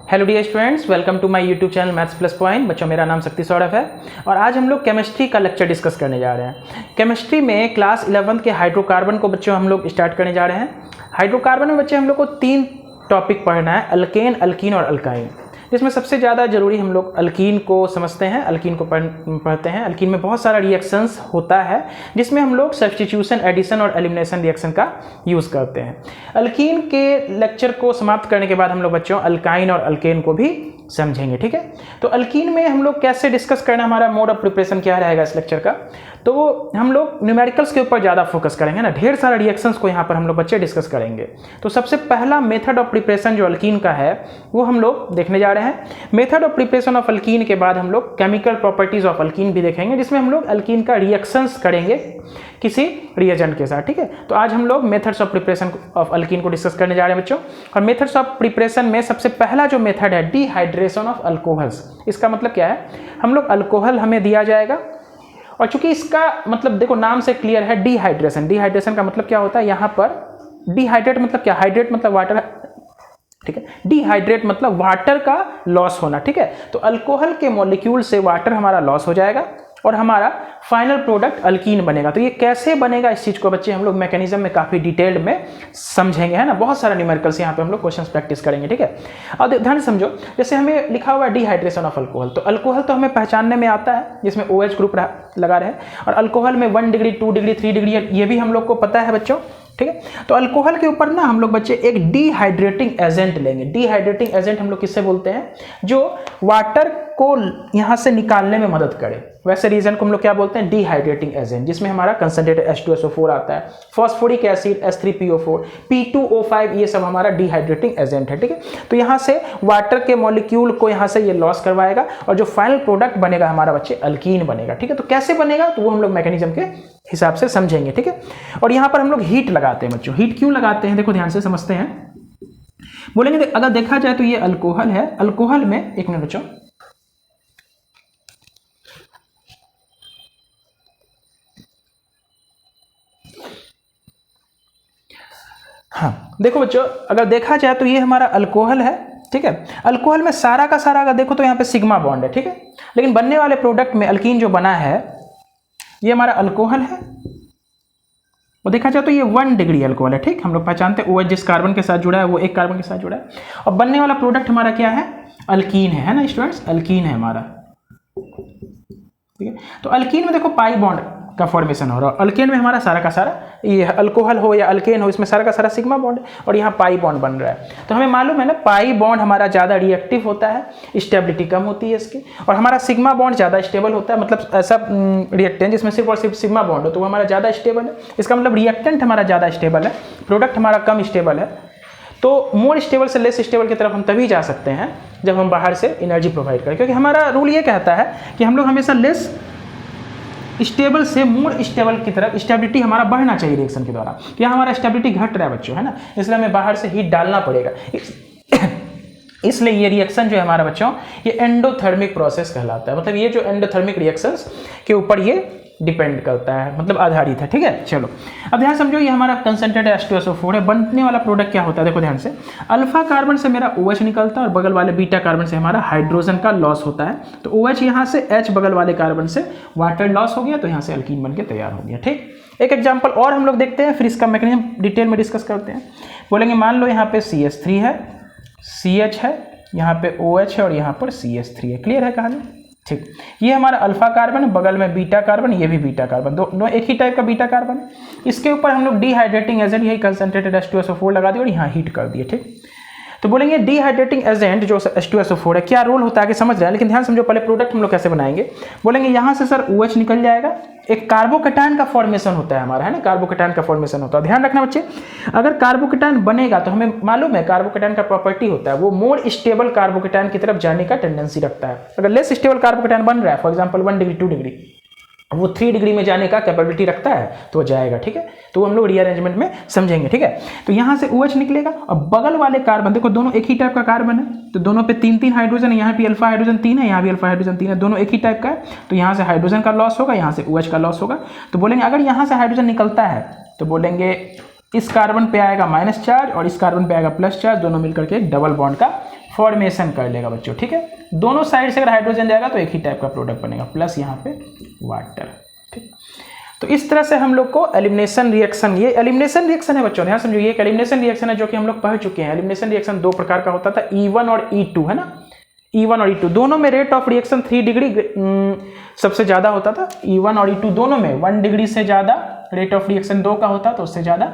Hello dear students, welcome to my YouTube channel maths plus point. बच्चों, मेरा नाम शक्ति सौरभ है और आज हम लोग केमिस्ट्री का लेक्चर डिस्कस करने जा रहे हैं। केमिस्ट्री में क्लास 11 के हाइड्रोकार्बन को बच्चों हम लोग स्टार्ट करने जा रहे हैं। हाइड्रोकार्बन में बच्चे हम लोग को 3 टॉपिक पढ़ना है, अल्केन, अल्कीन और अल्काइन। जिसमें सबसे ज़्यादा जरूरी हम लोग अल्कीन को समझते हैं, अल्कीन को पढ़ते हैं। अल्कीन में बहुत सारा रिएक्शंस होता है जिसमें हम लोग सब्स्टिट्यूशन, एडिशन और एलिमिनेशन रिएक्शन का यूज़ करते हैं। अल्कीन के लेक्चर को समाप्त करने के बाद हम लोग बच्चों अल्काइन और अल्केन को भी समझेंगे। ठीक है, तो अल्कीन में हम लोग कैसे डिस्कस करना, हमारा मोड ऑफ प्रिपरेशन क्या रहेगा इस लेक्चर का, तो हम लोग न्यूमेरिकल्स के ऊपर ज़्यादा फोकस करेंगे ना। ढेर सारा रिएक्शंस को यहाँ पर हम लोग बच्चे डिस्कस करेंगे। तो सबसे पहला मेथड ऑफ प्रिपरेशन जो अल्कीन का है वो हम लोग देखने जा रहे हैं। Method of preparation of alkyne के बाद हम लोग केमिकल प्रॉपर्टीज ऑफ अल्कीन भी देखेंगे, जिसमें हम लोग अल्कीन का रिएक्शंस करेंगे किसी रिएजेंट के साथ। ठीक है, तो आज हम लोग methods of preparation of alkyne को डिस्कस करने जा रहे हैं बच्चों। और मेथड्स ऑफ प्रिपरेशन में सबसे पहला जो मेथड है डिहाइड्रेशन ऑफ अल्कोहल्स। इसका मतलब क्या है, हम लोग अल्कोहल हमें दिया जाएगा और चूंकि इसका मतलब देखो नाम से क्लियर है डिहाइड्रेशन। डिहाइड्रेशन का मतलब क्या होता है, यहाँ पर डिहाइड्रेट मतलब क्या, हाइड्रेट मतलब वाटर, ठीक है, डिहाइड्रेट मतलब वाटर का लॉस होना। ठीक है, तो अल्कोहल के मॉलिक्यूल से वाटर हमारा लॉस हो जाएगा और हमारा फाइनल प्रोडक्ट अल्कीन बनेगा। तो ये कैसे बनेगा, इस चीज को बच्चे हम लोग मैकेनिज्म में काफी डिटेल्ड में समझेंगे, है ना। बहुत सारा न्यूमेरिकल्स यहाँ पे हम लोग क्वेश्चंस प्रैक्टिस करेंगे। ठीक है, और ध्यान से समझो, जैसे हमें लिखा हुआ है डिहाइड्रेशन ऑफ अल्कोहल, तो अल्कोहल तो हमें पहचानने में आता है जिसमें OH ग्रुप लगा रहे, और अल्कोहल में 1 डिग्री 2 डिग्री 3 डिग्री ये भी हम लोग को पता है बच्चों। ठीक है, तो अल्कोहल के ऊपर ना हम लोग बच्चे एक डिहाइड्रेटिंग एजेंट लेंगे। डिहाइड्रेटिंग एजेंट हम लोग किससे बोलते हैं, जो वाटर को यहां से निकालने में मदद करे। वैसे रीजन को हम लोग क्या बोलते हैं, डिहाइड्रेटिंग एजेंट, जिसमें हमारा कंसंट्रेटेड H2SO4 आता है, फॉस्फोरिक एसिड H3PO4, P2O5, ये सब हमारा डिहाइड्रेटिंग एजेंट है। ठीक है, तो यहां से वाटर के मॉलिक्यूल को यहां से ये लॉस करवाएगा और जो फाइनल प्रोडक्ट बनेगा हमारा बच्चे अल्कीन बनेगा। ठीक है, तो कैसे बनेगा तो वो हम लोग मैकेनिज्म के हिसाब से समझेंगे। ठीक है, और यहां पर हम लोग हीट लगाते हैं बच्चों। हीट क्यों लगाते हैं, देखो ध्यान से समझते हैं। बोलेंगे अगर देखा जाए तो ये अल्कोहल है, अल्कोहल में, एक मिनट बच्चों, हाँ देखो बच्चों, अगर देखा जाए तो ये हमारा अल्कोहल है। ठीक है, अल्कोहल में सारा का सारा अगर देखो तो यहाँ पे सिग्मा बॉन्ड है। ठीक है, लेकिन बनने वाले प्रोडक्ट में अल्कीन जो बना है ये हमारा अल्कोहल है, वो देखा जाए तो ये 1 डिग्री अल्कोहल है। ठीक, हम लोग पहचानते हैं OH जिस कार्बन के साथ जुड़ा है वो एक कार्बन के साथ जुड़ा है, और बनने वाला प्रोडक्ट हमारा क्या है, अल्कीन है ना स्टूडेंट्स, अल्कीन है हमारा। ठीक है, तो अल्कीन में देखो पाई बॉन्ड का फॉर्मेशन हो रहा है, अल्केन में हमारा सारा का सारा, ये अल्कोहल हो या अल्केन हो, इसमें सारा का सारा सिग्मा बॉन्ड और यहाँ पाई बॉन्ड बन रहा है। तो हमें मालूम है ना, पाई बॉन्ड हमारा ज़्यादा रिएक्टिव होता है, स्टेबिलिटी कम होती है इसकी, और हमारा सिग्मा बॉन्ड ज़्यादा स्टेबल होता है। मतलब ऐसा रिएक्टेंट जिसमें सिर्फ और सिर्फ सिग्मा बॉन्ड हो तो वो हमारा ज़्यादा स्टेबल है। इसका मतलब रिएक्टेंट हमारा ज़्यादा स्टेबल है, प्रोडक्ट हमारा कम स्टेबल है। तो मोर स्टेबल से लेस स्टेबल की तरफ हम तभी जा सकते हैं जब हम बाहर से एनर्जी प्रोवाइड करें, क्योंकि हमारा रूल ये कहता है कि हम लोग हमेशा लेस स्टेबल से मोर स्टेबल की तरफ, स्टेबिलिटी हमारा बढ़ना चाहिए रिएक्शन के द्वारा। यहाँ हमारा स्टेबिलिटी घट रहा है बच्चों, है ना, इसलिए हमें बाहर से हीट डालना पड़ेगा। इसलिए ये रिएक्शन जो है हमारा बच्चों, ये एंडोथर्मिक प्रोसेस कहलाता है। मतलब ये जो एंडोथर्मिक रिएक्शंस के ऊपर ये डिपेंड करता है, मतलब आधारित है। ठीक है, चलो अब ध्यान समझो, ये हमारा कंसंट्रेटेड H2SO4 है। बनने वाला प्रोडक्ट क्या होता है, देखो ध्यान से, अल्फा कार्बन से मेरा OH निकलता है और बगल वाले बीटा कार्बन से हमारा हाइड्रोजन का लॉस होता है। तो OH यहाँ से, H बगल वाले कार्बन से वाटर लॉस हो गया, तो यहाँ से अल्कीन बन के तैयार हो गया। ठीक, एक एग्जाम्पल और हम लोग देखते हैं, फिर इसका मैकेनिज्म डिटेल में डिस्कस करते हैं। बोलेंगे मान लो यहाँ पे CH3 है, CH है, यहाँ पे OH है और यहाँ पर CH3 है। क्लियर है कहानी। ठीक, ये हमारा अल्फा कार्बन है, बगल में बीटा कार्बन, ये भी बीटा कार्बन, दोनों एक ही टाइप का बीटा कार्बन है। इसके ऊपर हम लोग डिहाइड्रेटिंग एजेंट, यही कंसंट्रेटेड H2SO4 लगा दिए और यहाँ हीट कर दिए। ठीक, तो बोलेंगे डिहाइड्रेटिंग एजेंट जो H2SO4 है, क्या रोल होता है, आगे समझ रहे हैं, लेकिन ध्यान समझो पहले प्रोडक्ट हम लोग कैसे बनाएंगे। बोलेंगे यहाँ से सर OH निकल जाएगा, एक कार्बोकेटायन का फॉर्मेशन होता है हमारा, है ना, कार्बोकेटायन का फॉर्मेशन होता है। ध्यान रखना बच्चे, अगर कार्बोकेटायन बनेगा तो हमें मालूम है कार्बोकेटायन का प्रॉपर्टी होता है वो मोर स्टेबल कार्बोकेटायन की तरफ जाने का टेंडेंसी रखता है। अगर लेस स्टेबल कार्बोकेटायन बन रहा है, फॉर एग्जाम्पल 1 डिग्री 2 डिग्री, वो 3 डिग्री में जाने का कैपेबिलिटी रखता है तो वो जाएगा। ठीक है, तो हम लोग रीअरेंजमेंट में समझेंगे। ठीक है, तो यहाँ से OH निकलेगा और बगल वाले कार्बन, देखो दोनों एक ही टाइप का कार्बन है, तो दोनों पे 3-3 हाइड्रोजन है, यहाँ भी अल्फा हाइड्रोजन 3 है, यहाँ भी अल्फा हाइड्रोजन 3 है, दोनों एक ही टाइप का है। तो यहाँ से हाइड्रोजन का लॉस होगा, यहाँ से OH का लॉस होगा। तो बोलेंगे अगर यहाँ से हाइड्रोजन निकलता है तो बोलेंगे इस कार्बन पे आएगा माइनस चार्ज और इस कार्बन पे आएगा प्लस चार्ज, दोनों मिलकर के एक डबल बॉन्ड का फॉर्मेशन कर लेगा बच्चों, ठीक है। दोनों साइड से अगर हाइड्रोजन जाएगा तो एक ही टाइप का प्रोडक्ट बनेगा, प्लस यहाँ पे वाटर, ठीक। तो इस तरह से हम लोग को एलिमिनेशन रिएक्शन, ये एलिमिनेशन रिएक्शन है बच्चों, ध्यान समझो, ये एक एलिमिनेशन रिएक्शन है जो कि हम लोग पढ़ चुके हैं। एलिमिनेशन रिएक्शन दो प्रकार का होता था, E1 और E2, है ना। E1 और E2 दोनों में रेट ऑफ रिएक्शन 3 डिग्री सबसे ज़्यादा होता था। E1 और E2 दोनों में 1 डिग्री से ज़्यादा रेट ऑफ रिएक्शन 2 का होता, तो उससे ज़्यादा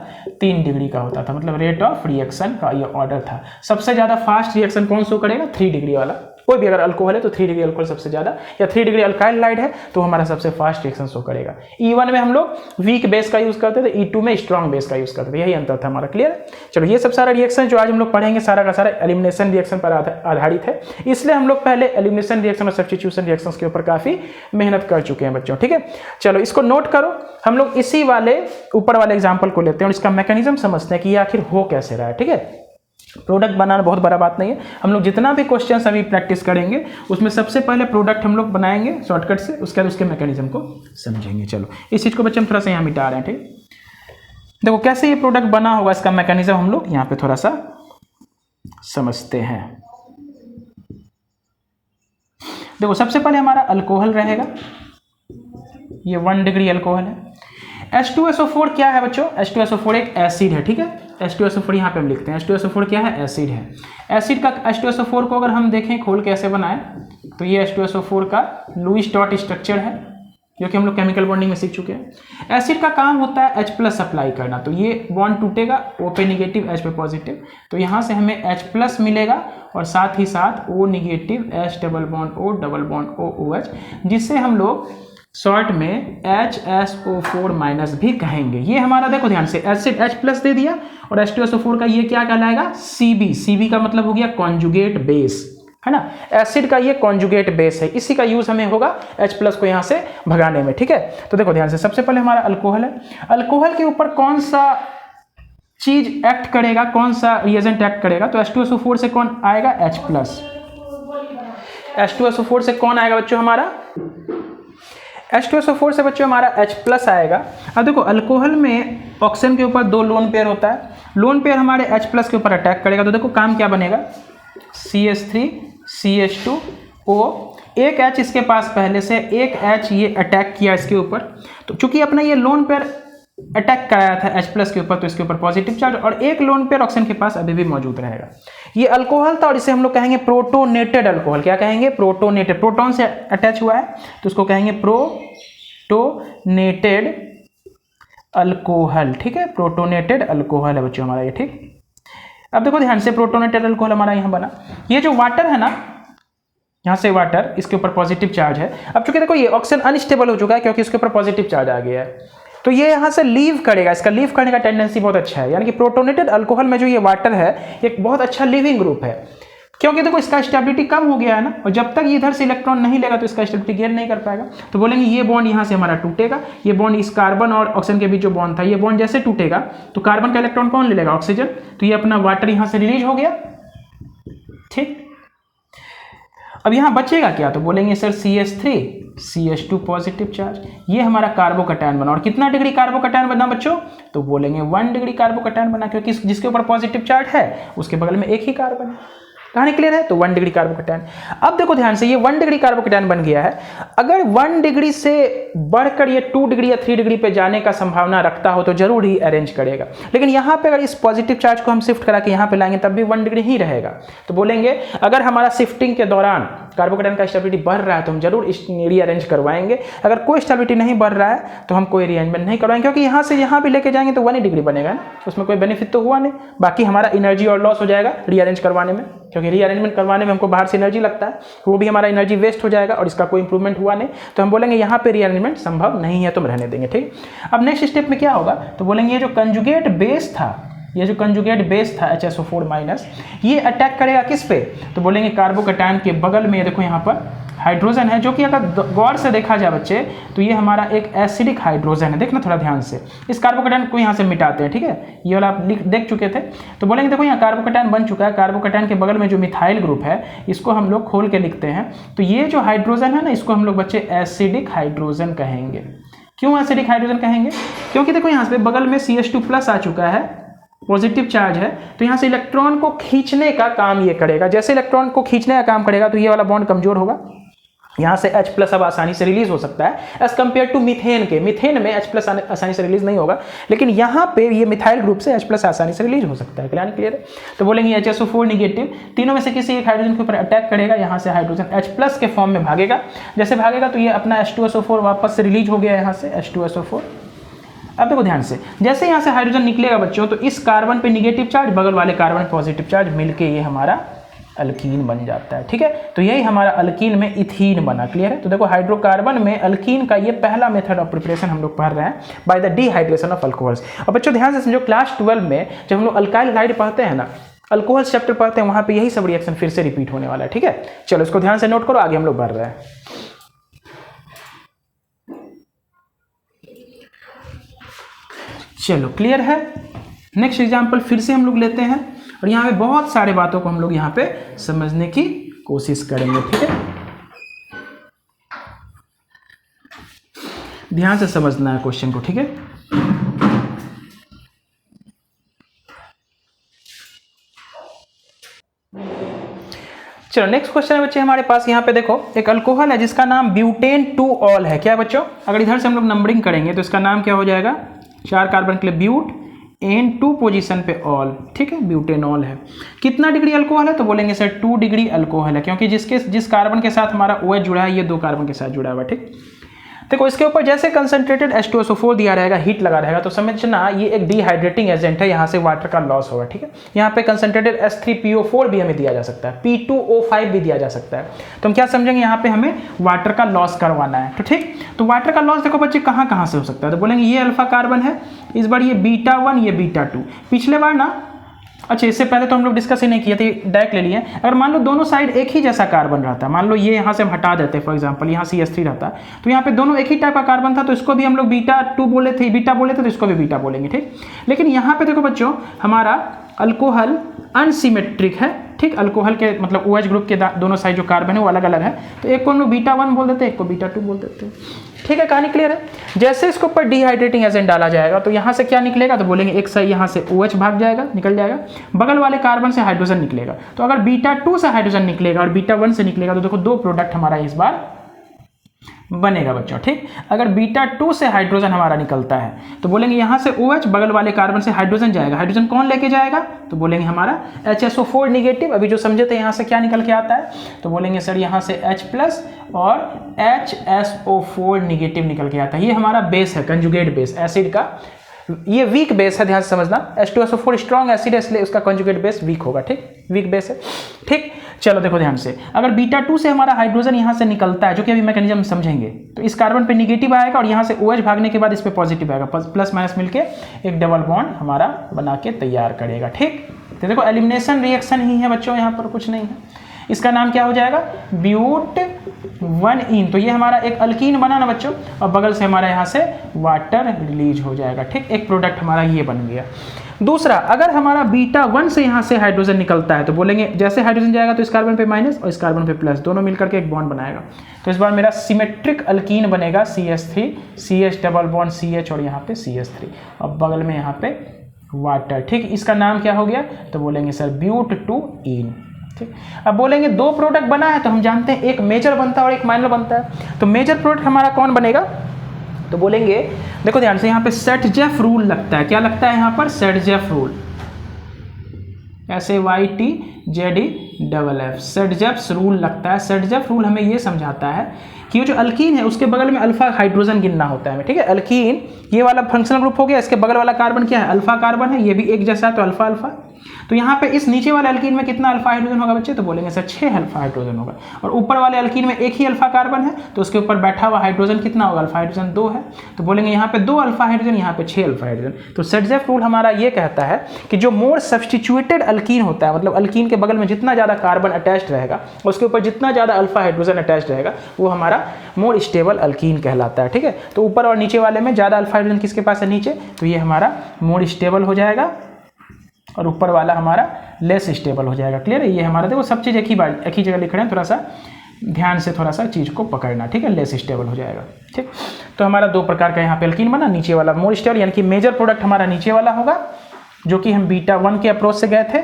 3 डिग्री का होता था, मतलब रेट ऑफ रिएक्शन का ये ऑर्डर था। सबसे ज़्यादा फास्ट रिएक्शन कौन शो करेगा? 3 डिग्री वाला। कोई भी अगर अल्कोहल है तो 3 डिग्री अल्कोहल सबसे ज़्यादा, या 3 डिग्री अल्काइल लाइड है तो हमारा सबसे फास्ट रिएक्शन शो करेगा। E1 में हम लोग वीक बेस का यूज़ करते थे, E2 में स्ट्रॉन्ग बेस का यूज़ करते थे, यही अंतर था हमारा। क्लियर? चलो, ये सब सारा रिएक्शन जो आज हम लोग पढ़ेंगे सारा का सारा एलिमिनेशन रिएक्शन पर आधारित है, इसलिए हम लोग पहले एलिमिनेशन रिएक्शन और सब्स्टिट्यूशन रिएक्शन के ऊपर काफ़ी मेहनत कर चुके हैं बच्चों, ठीक है। चलो, इसको नोट करो। हम लोग इसी वाले ऊपर वाले एग्जाम्पल को लेते हैं और इसका मैकेनिज्म समझते हैं कि ये आखिर हो कैसे रहा है, ठीक है। प्रोडक्ट बनाना बहुत बड़ा बात नहीं है, हम लोग जितना भी क्वेश्चन अभी प्रैक्टिस करेंगे उसमें सबसे पहले प्रोडक्ट हम लोग बनाएंगे शॉर्टकट से, उसके बाद उसके मैकेनिज्म को समझेंगे। चलो, इस चीज़ को बच्चे हम थोड़ा सा यहाँ मिटा रहे हैं, ठीक। देखो कैसे ये प्रोडक्ट बना होगा, इसका मैकेनिज्म हम लोग यहाँ पे थोड़ा सा समझते हैं। देखो, सबसे पहले हमारा अल्कोहल रहेगा, ये 1 डिग्री अल्कोहल है। H2SO4 क्या है बच्चों? H2SO4 एक एसिड है, ठीक है। H2SO4 यहाँ पे हम लिखते हैं, H2SO4 क्या है? एसिड है। एसिड का H2SO4 को अगर हम देखें खोल कैसे बनाए, तो ये H2SO4 का लुईस डॉट स्ट्रक्चर है, जो कि हम लोग केमिकल बॉन्डिंग में सीख चुके हैं। एसिड का काम होता है H+ अप्लाई करना, तो ये बॉन्ड टूटेगा, O पे निगेटिव, H पे पॉजिटिव, तो यहाँ से हमें H+ मिलेगा और साथ ही साथ O negative, H double bond O double bond O OH, जिससे हम लोग शॉर्ट में HSO4 माइनस भी कहेंगे। ये हमारा देखो ध्यान से, एसिड H+ दे दिया और H2SO4 का ये क्या कहलाएगा? CB का मतलब हो गया कॉन्जुगेट बेस, है ना। एसिड का ये कॉन्जुगेट बेस है, इसी का यूज हमें होगा H+ को यहाँ से भगाने में, ठीक है। तो देखो ध्यान से, सबसे पहले हमारा अल्कोहल है। अल्कोहल के ऊपर कौन सा चीज एक्ट करेगा, कौन सा रिएजेंट एक्ट करेगा? तो H2SO4 से कौन आएगा? H+। H2SO4 से कौन आएगा बच्चों? हमारा H2SO4 से बच्चों हमारा H+ आएगा। अब देखो, अल्कोहल में ऑक्सीजन के ऊपर 2 लोन पेयर होता है, लोन पेयर हमारे H+ के ऊपर अटैक करेगा, तो देखो काम क्या बनेगा? CH3 CH2O, एक H इसके पास पहले से, एक H ये अटैक किया इसके ऊपर, तो चूंकि अपना ये लोन पेयर अटैक कराया था H+ के ऊपर, तो इसके ऊपर पॉजिटिव चार्ज, और एक लोन पेयर ऑक्सीजन के पास अभी भी मौजूद रहेगा। ये अल्कोहल था और इसे हम लोग कहेंगे प्रोटोनेटेड अल्कोहल। क्या कहेंगे? प्रोटोनेटेड, प्रोटॉन से अटैच हुआ है तो उसको कहेंगे प्रोटोनेटेड अल्कोहल, ठीक है। प्रोटोनेटेड अल्कोहल है बच्चों हमारा ये, ठीक। अब देखो ध्यान से, प्रोटोनेटेड अल्कोहल हमारा यहाँ बना। ये जो वाटर है ना, यहाँ से वाटर, इसके ऊपर पॉजिटिव चार्ज है। अब चूंकि देखो ये ऑक्सीजन अनस्टेबल हो चुका है क्योंकि इसके ऊपर पॉजिटिव चार्ज आ गया है, तो ये यहाँ से लीव करेगा, इसका लीव करने का टेंडेंसी बहुत अच्छा है। यानी कि प्रोटोनेटेड अल्कोहल में जो ये वाटर है एक बहुत अच्छा लिविंग ग्रुप है, क्योंकि देखो इसका स्टेबिलिटी कम हो गया है ना, और जब तक इधर से इलेक्ट्रॉन नहीं लेगा तो इसका स्टेबिलिटी गेन नहीं कर पाएगा। तो बोलेंगे ये बॉन्ड यहाँ से हमारा टूटेगा, ये बॉन्ड इस कार्बन और ऑक्सीजन के बीच जो बॉन्ड था, ये बॉन्ड जैसे टूटेगा तो कार्बन का इलेक्ट्रॉन कौन ले लेगा? ऑक्सीजन, तो ये अपना वाटर यहाँ से रिलीज हो गया, ठीक। अब यहाँ बचेगा क्या? तो बोलेंगे sir CH3 CH2 positive charge, ये हमारा कार्बोकैटायन बना। और कितना डिग्री कार्बोकैटायन बना बच्चों? तो बोलेंगे 1 डिग्री कार्बोकैटायन बना, क्योंकि जिसके ऊपर पॉजिटिव चार्ज है उसके बगल में एक ही कार्बन है। कहानी क्लियर है? तो 1 डिग्री कार्बोकैटायन। अब देखो ध्यान से, ये 1 डिग्री कार्बोकैटायन बन गया है। अगर 1 डिग्री से बढ़कर ये 2 डिग्री या 3 डिग्री पे जाने का संभावना रखता हो तो जरूर ही अरेंज करेगा, लेकिन यहाँ पे अगर इस पॉजिटिव चार्ज को हम शिफ्ट करा के यहाँ पे लाएंगे तब भी 1 डिग्री ही रहेगा। तो बोलेंगे अगर हमारा शिफ्टिंग के दौरान कार्बोकैटायन का स्टेबिलिटी बढ़ रहा है तो हम जरूर रीअरेंज करवाएंगे, अगर कोई स्टेबिलिटी नहीं बढ़ रहा है तो हम कोई रीअरेंजमेंट नहीं करवाएंगे, क्योंकि यहाँ से यहाँ भी लेके जाएंगे तो 1 डिग्री बनेगा ना, उसमें कोई बेनिफिट तो हुआ नहीं। बाकी हमारा एनर्जी और लॉस हो जाएगा रीअरेंज करवाने में, क्योंकि रीअरेंजमेंट करवाने में हमको बाहर से एनर्जी लगता है, वो भी हमारा एनर्जी वेस्ट हो जाएगा और इसका कोई इंप्रूवमेंट हुआ नहीं। तो हम बोलेंगे यहाँ पे रीअरेंजमेंट संभव नहीं है, तो हम रहने देंगे, ठीक। अब नेक्स्ट स्टेप में क्या होगा? तो बोलेंगे ये जो कंजुगेट बेस था, ये जो कंजुगेट बेस था HSO4 माइनस, ये अटैक करेगा किस पे? तो बोलेंगे कार्बोकैटायन के बगल में, ये देखो यहाँ पर हाइड्रोजन है, जो कि अगर गौर से देखा जाए बच्चे तो ये हमारा एक एसिडिक हाइड्रोजन है। देखना थोड़ा ध्यान से, इस कार्बोकैटायन को यहाँ से मिटाते हैं, ठीक है। ये वाला आप देख चुके थे। तो बोलेंगे देखो यहाँ कार्बोकैटायन बन चुका है, कार्बोकैटायन के बगल में जो मिथाइल ग्रुप है इसको हम लोग खोल के लिखते हैं। तो ये जो हाइड्रोजन है ना, इसको हम लोग बच्चे एसिडिक हाइड्रोजन कहेंगे। क्यों एसिडिक हाइड्रोजन कहेंगे? क्योंकि देखो यहाँ पे बगल में CH2+ आ चुका है पॉजिटिव चार्ज है, तो यहाँ से इलेक्ट्रॉन को खींचने का काम ये करेगा। जैसे इलेक्ट्रॉन को खींचने का काम करेगा तो ये वाला बॉन्ड कमजोर होगा, यहाँ से H+ अब आसानी से रिलीज हो सकता है एज कम्पेयर टू मीथेन के। मीथेन में H+ आसानी से रिलीज नहीं होगा, लेकिन यहाँ पे ये मिथाइल ग्रुप से H+ आसानी से रिलीज हो सकता है। क्लियर है? तो बोलेंगे HSO4 निगेटिव तीनों में से किसी एक हाइड्रोजन के ऊपर अटैक करेगा, यहाँ से हाइड्रोजन H+ के फॉर्म में भागेगा। जैसे भागेगा तो ये अपना H2SO4 वापस से रिलीज हो गया यहाँ से H2SO4। अब देखो ध्यान से, जैसे यहाँ से हाइड्रोजन निकलेगा बच्चों, तो इस कार्बन पे निगेटिव चार्ज, बगल वाले कार्बन पॉजिटिव चार्ज मिलके ये हमारा अल्कीन बन जाता है। ठीक है, तो यही हमारा अल्कीन में इथीन बना। क्लियर है? तो देखो हाइड्रोकार्बन में अल्कीन का ये पहला मेथड ऑफ प्रिपरेशन हम लोग पढ़ रहे हैं by the dehydration of alcohols. और बच्चों ध्यान से समझो, क्लास 12 में जब हम लोग अल्काइल हाइड पढ़ते हैं ना, अल्कोहल चैप्टर पढ़ते हैं, वहां पे यही सब रिएक्शन फिर से रिपीट होने वाला है। ठीक है, चलो इसको ध्यान से नोट करो, आगे हम लोग बढ़ रहे हैं। चलो क्लियर है? नेक्स्ट एग्जाम्पल फिर से हम लोग लेते हैं, और यहाँ पे बहुत सारे बातों को हम लोग यहाँ पे समझने की कोशिश करेंगे। ठीक है, ध्यान से समझना है क्वेश्चन को। ठीक है, चलो नेक्स्ट क्वेश्चन है बच्चे हमारे पास। यहाँ पे देखो एक अल्कोहल है जिसका नाम ब्यूटेन 2ऑल है। क्या बच्चों? अगर इधर से हम लोग नंबरिंग करेंगे तो इसका नाम क्या हो जाएगा? 4 कार्बन के लिए ब्यूट, N2 पोजीशन पे ऑल। ठीक है, ब्यूटेनॉल है। कितना डिग्री अल्कोहल है? तो बोलेंगे सर 2 डिग्री अल्कोहल है, क्योंकि जिस कार्बन के साथ हमारा OH जुड़ा है ये 2 कार्बन के साथ जुड़ा हुआ है। ठीक, देखो इसके ऊपर जैसे कंसंट्रेटेड H2SO4 दिया रहेगा, हीट लगा रहेगा, तो समझना ये एक डिहाइड्रेटिंग एजेंट है, यहाँ से वाटर का लॉस होगा। ठीक है, यहाँ पे कंसंट्रेटेड H3PO4 भी हमें दिया जा सकता है, P2O5 भी दिया जा सकता है। तो हम क्या समझेंगे, यहाँ पे हमें वाटर का लॉस करवाना है। तो ठीक, तो वाटर का लॉस देखो बच्चे कहाँ कहाँ से हो सकता है? तो बोलेंगे ये अल्फा कार्बन है, इस बार ये β1, ये β2। पिछले बार ना, अच्छा इससे पहले तो हम लोग डिस्कस ही नहीं किए थे, डायरेक्ट ले लिए। अगर मान लो दोनों साइड एक ही जैसा कार्बन रहता, मान लो ये यहाँ से हम हटा देते फॉर एग्जांपल, यहाँ CH3 रहता, तो यहाँ पे दोनों एक ही टाइप का कार्बन था, तो इसको भी हम लोग β2 बोले थे, बीटा बोले थे, तो इसको भी बीटा बोलेंगे। ठीक, लेकिन यहाँ पे देखो बच्चों हमारा अल्कोहल अनसिमेट्रिक है। ठीक, अल्कोहल के मतलब OH ग्रुप के दोनों साइड जो कार्बन है वो अलग अलग है, तो एक को हम लोग β1 बोल देते हैं, एक को β2 बोल देते हैं। ठीक है, कहानी क्लियर है? जैसे इसके ऊपर डिहाइड्रेटिंग एजेंट डाला जाएगा तो यहाँ से क्या निकलेगा? तो बोलेंगे एक साइड यहाँ से OH भाग जाएगा, निकल जाएगा, बगल वाले कार्बन से हाइड्रोजन निकलेगा। तो अगर β2 से हाइड्रोजन निकलेगा और β1 से निकलेगा, तो देखो 2 प्रोडक्ट हमारा इस बार बनेगा बच्चों। ठीक, अगर β2 से हाइड्रोजन हमारा निकलता है तो बोलेंगे यहाँ से OH, बगल वाले कार्बन से हाइड्रोजन जाएगा, हाइड्रोजन कौन लेके जाएगा? तो बोलेंगे हमारा HSO4 निगेटिव। अभी जो समझे थे यहाँ से क्या निकल के आता है? तो बोलेंगे सर यहाँ से H+ और HSO4 निगेटिव निकल के आता है। ये हमारा बेस है, कंजुगेट बेस एसिड का, ये वीक बेस है, ध्यान से समझना। H2SO4 स्ट्रॉन्ग एसिड है, इसलिए उसका कंजुगेट बेस वीक होगा। ठीक, वीक बेस है। ठीक, चलो देखो ध्यान से, अगर β2 से हमारा हाइड्रोजन यहाँ से निकलता है, जो कि अभी मैकेनिज्म समझेंगे, तो इस कार्बन पे निगेटिव आएगा और यहाँ से OH भागने के बाद इस पे पॉजिटिव आएगा, प्लस माइनस मिलके एक डबल बॉन्ड हमारा बना के तैयार करेगा। ठीक, तो देखो एलिमिनेशन रिएक्शन ही है बच्चों, यहाँ पर कुछ नहीं है। इसका नाम क्या हो जाएगा? ब्यूट1इन। तो ये हमारा एक अल्कीन बना ना बच्चों, और बगल से हमारा यहाँ से वाटर रिलीज हो जाएगा। ठीक, एक प्रोडक्ट हमारा ये बन गया। दूसरा, अगर हमारा β1 से यहाँ से हाइड्रोजन निकलता है, तो बोलेंगे जैसे हाइड्रोजन जाएगा तो इस कार्बन पे माइनस और इस कार्बन पे प्लस, दोनों मिलकर के एक बॉन्ड बनाएगा। तो इस बार मेरा सिमेट्रिक अल्कीन बनेगा, CH3, CH double bond CH और यहाँ पे CH3, और बगल में यहाँ पे वाटर। ठीक, इसका नाम क्या हो गया? तो बोलेंगे सर ब्यूट2इन। ठीक, अब बोलेंगे 2 प्रोडक्ट बना है, तो हम जानते हैं एक मेजर बनता है और एक माइनर बनता है। तो मेजर प्रोडक्ट हमारा कौन बनेगा? तो बोलेंगे देखो ध्यान से, यहाँ पे सेटजेफ रूल लगता है। क्या लगता है यहाँ पर? सेटजेफ रूल, SAYTZEFF, सेटजेफ रूल लगता है। सेटजेफ रूल हमें ये समझाता है कि ये जो अल्कीन है उसके बगल में अल्फा हाइड्रोजन गिनना होता है। ठीक है, अल्कीन ये वाला फंक्शनल ग्रुप हो गया, इसके बगल वाला कार्बन क्या है? अल्फा कार्बन है, ये भी एक जैसा है तो अल्फा अल्फा। तो यहाँ पे इस नीचे वाले अल्कीन में कितना अल्फा हाइड्रोजन होगा बच्चे? तो बोलेंगे सर 6 अल्फा हाइड्रोजन होगा। और ऊपर वाले अल्कीन में एक ही अल्फा कार्बन है, तो उसके ऊपर बैठा हुआ हाइड्रोजन कितना होगा? अल्फा हाइड्रोजन 2 है, तो बोलेंगे यहाँ पे 2 अल्फा हाइड्रोजन, यहाँ पे 6 अल्फा हाइड्रोजन। तो सेटजेफ रूल हमारा ये कहता है कि जो मोर सब्स्टिट्यूटेड अल्कीन होता है, मतलब अल्कीन के बगल में जितना ज़्यादा कार्बन अटैच्ड रहेगा, उसके ऊपर जितना ज़्यादा अल्फा हाइड्रोजन अटैच्ड रहेगा, वो हमारा मोर स्टेबल अल्कीन कहलाता है। ठीक है, तो ऊपर और नीचे वाले में ज़्यादा अल्फा हाइड्रोजन किसके पास है? नीचे, तो ये हमारा मोर स्टेबल हो जाएगा, और ऊपर वाला हमारा लेस स्टेबल हो जाएगा। क्लियर है? ये हमारा देखो सब चीज़ एक ही जगह लिख रहे हैं, थोड़ा सा ध्यान से थोड़ा सा चीज़ को पकड़ना। ठीक है, लेस स्टेबल हो जाएगा। ठीक, तो हमारा 2 प्रकार का यहाँ पे अल्कीन बना, नीचे वाला मोर स्टेबल, यानी कि मेजर प्रोडक्ट हमारा नीचे वाला होगा, जो कि हम बीटा 1 के अप्रोच से गए थे।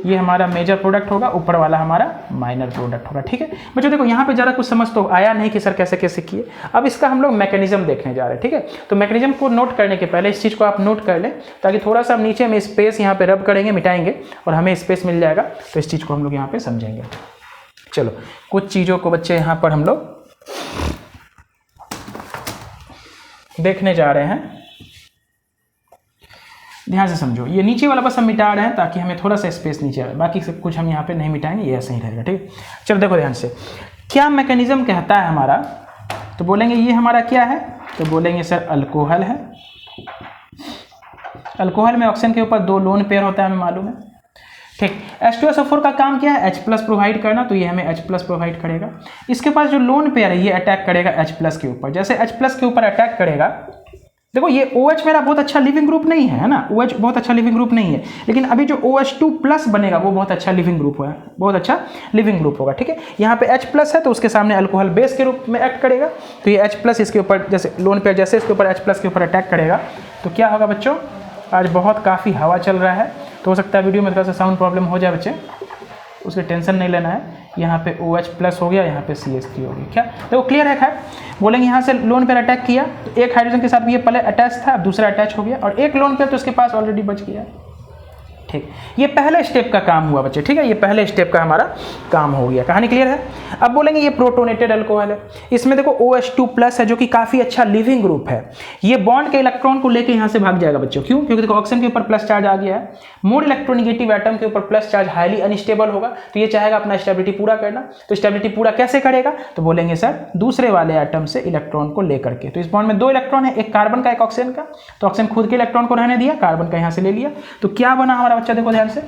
ये हमारा मेजर प्रोडक्ट होगा, ऊपर वाला हमारा माइनर प्रोडक्ट होगा। ठीक है बच्चों, देखो यहाँ पे ज़रा कुछ समझ तो आया नहीं कि सर कैसे कैसे किए। अब इसका हम लोग मैकेनिज्म देखने जा रहे हैं। ठीक है, तो मैकेनिज्म को नोट करने के पहले इस चीज़ को आप नोट कर लें, ताकि थोड़ा सा नीचे में स्पेस यहाँ पे रब करेंगे, मिटाएंगे और हमें स्पेस मिल जाएगा, तो इस चीज़ को हम लोग यहाँ पे समझेंगे। चलो कुछ चीज़ों को बच्चे यहाँ पर हम लोग देखने जा रहे हैं, ध्यान से समझो। ये नीचे वाला बस हम मिटा रहे हैं ताकि हमें थोड़ा सा स्पेस नीचे आए, बाकी सब कुछ हम यहाँ पे नहीं मिटाएंगे, ये ऐसे ही रहेगा। ठीक है, चलो देखो ध्यान से, क्या मैकेनिज्म कहता है हमारा, तो बोलेंगे ये हमारा क्या है, तो बोलेंगे सर अल्कोहल है। अल्कोहल में ऑक्सीजन के ऊपर 2 लोन पेयर होता है, हमें मालूम है। ठीक, H2SO4 का काम क्या है, H+ प्रोवाइड करना, तो ये हमें H+ प्रोवाइड करेगा। इसके पास जो लोन पेयर है ये अटैक करेगा H+ के ऊपर। जैसे H+ के ऊपर अटैक करेगा, देखो ये OH मेरा बहुत अच्छा लिविंग ग्रुप नहीं है ना, OH बहुत अच्छा लिविंग ग्रुप नहीं है, लेकिन अभी जो OH2+ बनेगा वो बहुत अच्छा लिविंग ग्रुप है, बहुत अच्छा लिविंग ग्रुप होगा। ठीक है, यहाँ पे H+ है तो उसके सामने अल्कोहल बेस के रूप में एक्ट करेगा, तो ये H+ इसके ऊपर, जैसे लोन पेयर जैसे इसके ऊपर H+ के ऊपर अटैक करेगा, तो क्या होगा बच्चों, आज बहुत काफ़ी हवा चल रहा है, तो हो सकता है वीडियो में थोड़ा सा साउंड प्रॉब्लम हो जाए बच्चे, उसकी टेंशन नहीं लेना है। यहाँ पे OH+ हो गया, यहाँ पे CH3 हो गया। क्या देखो क्लियर है? खैर बोलेंगे यहाँ से लोन पेयर अटैक किया, तो एक हाइड्रोजन के साथ ये पहले अटैच था, अब दूसरा अटैच हो गया, और एक लोन पेयर तो उसके पास ऑलरेडी बच गया। ठीक, ये पहले स्टेप का काम हुआ बच्चे। ठीक है, ये पहले स्टेप का हमारा काम हो गया। कहानी क्लियर है? अब बोलेंगे ये प्रोटोनेटेड अल्कोहल है, इसमें देखो OH2+ है जो कि काफ़ी अच्छा लिविंग ग्रुप है। ये बॉन्ड के इलेक्ट्रॉन को लेकर यहाँ से भाग जाएगा बच्चों, क्यों? क्योंकि देखो ऑक्सीजन के ऊपर प्लस चार्ज आ गया है, मोर इलेक्ट्रोनिगेटिव एटम के ऊपर प्लस चार्ज हाईली अनस्टेबल होगा, तो ये चाहेगा अपना स्टेबिलिटी पूरा करना। तो स्टेबिलिटी पूरा कैसे करेगा, तो बोलेंगे सर दूसरे वाले एटम से इलेक्ट्रॉन को लेकर के। तो इस बॉन्ड में 2 इलेक्ट्रॉन है, एक कार्बन का एक ऑक्सीजन का, तो ऑक्सीजन खुद के इलेक्ट्रॉन को रहने दिया, कार्बन का यहाँ से ले लिया, तो क्या बना हमारा बच्चा, देखो ध्यान से,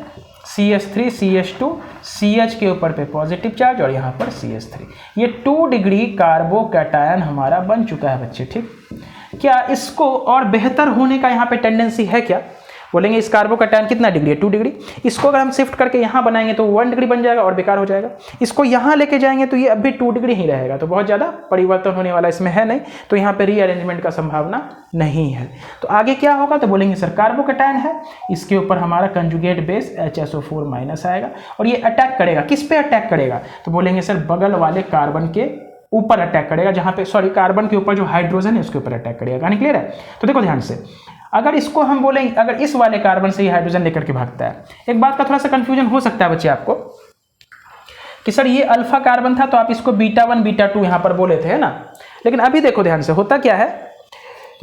CH3 CH2 CH के ऊपर पे पॉजिटिव चार्ज और यहाँ पर CH3, ये 2 डिग्री कार्बोकैटायन हमारा बन चुका है बच्चे। ठीक, क्या इसको और बेहतर होने का यहाँ पे टेंडेंसी है क्या? बोलेंगे इस कार्बोकैटायन कितना डिग्री है, 2 डिग्री। इसको अगर हम शिफ्ट करके यहाँ बनाएंगे तो 1 डिग्री बन जाएगा और बेकार हो जाएगा। इसको यहाँ लेके जाएंगे तो ये अब भी 2 डिग्री ही रहेगा, तो बहुत ज़्यादा परिवर्तन होने वाला इसमें है नहीं, तो यहाँ पे रीअरेंजमेंट का संभावना नहीं है। तो आगे क्या होगा, तो बोलेंगे सर कार्बोकैटायन है, इसके ऊपर हमारा कंजुगेट बेस HSO4- आएगा, और ये अटैक करेगा, किस पे अटैक करेगा, तो बोलेंगे सर बगल वाले कार्बन के ऊपर अटैक करेगा, जहाँ पे सॉरी कार्बन के ऊपर जो हाइड्रोजन है उसके ऊपर अटैक करेगा। कहानी क्लियर है? तो देखो ध्यान से, अगर इसको हम बोलेंगे, अगर इस वाले कार्बन से ये हाइड्रोजन लेकर के भागता है, एक बात का थोड़ा सा कंफ्यूजन हो सकता है बच्चे आपको कि सर ये अल्फा कार्बन था तो आप इसको बीटा 1 बीटा 2 यहाँ पर बोले थे, है ना, लेकिन अभी देखो ध्यान से, होता क्या है,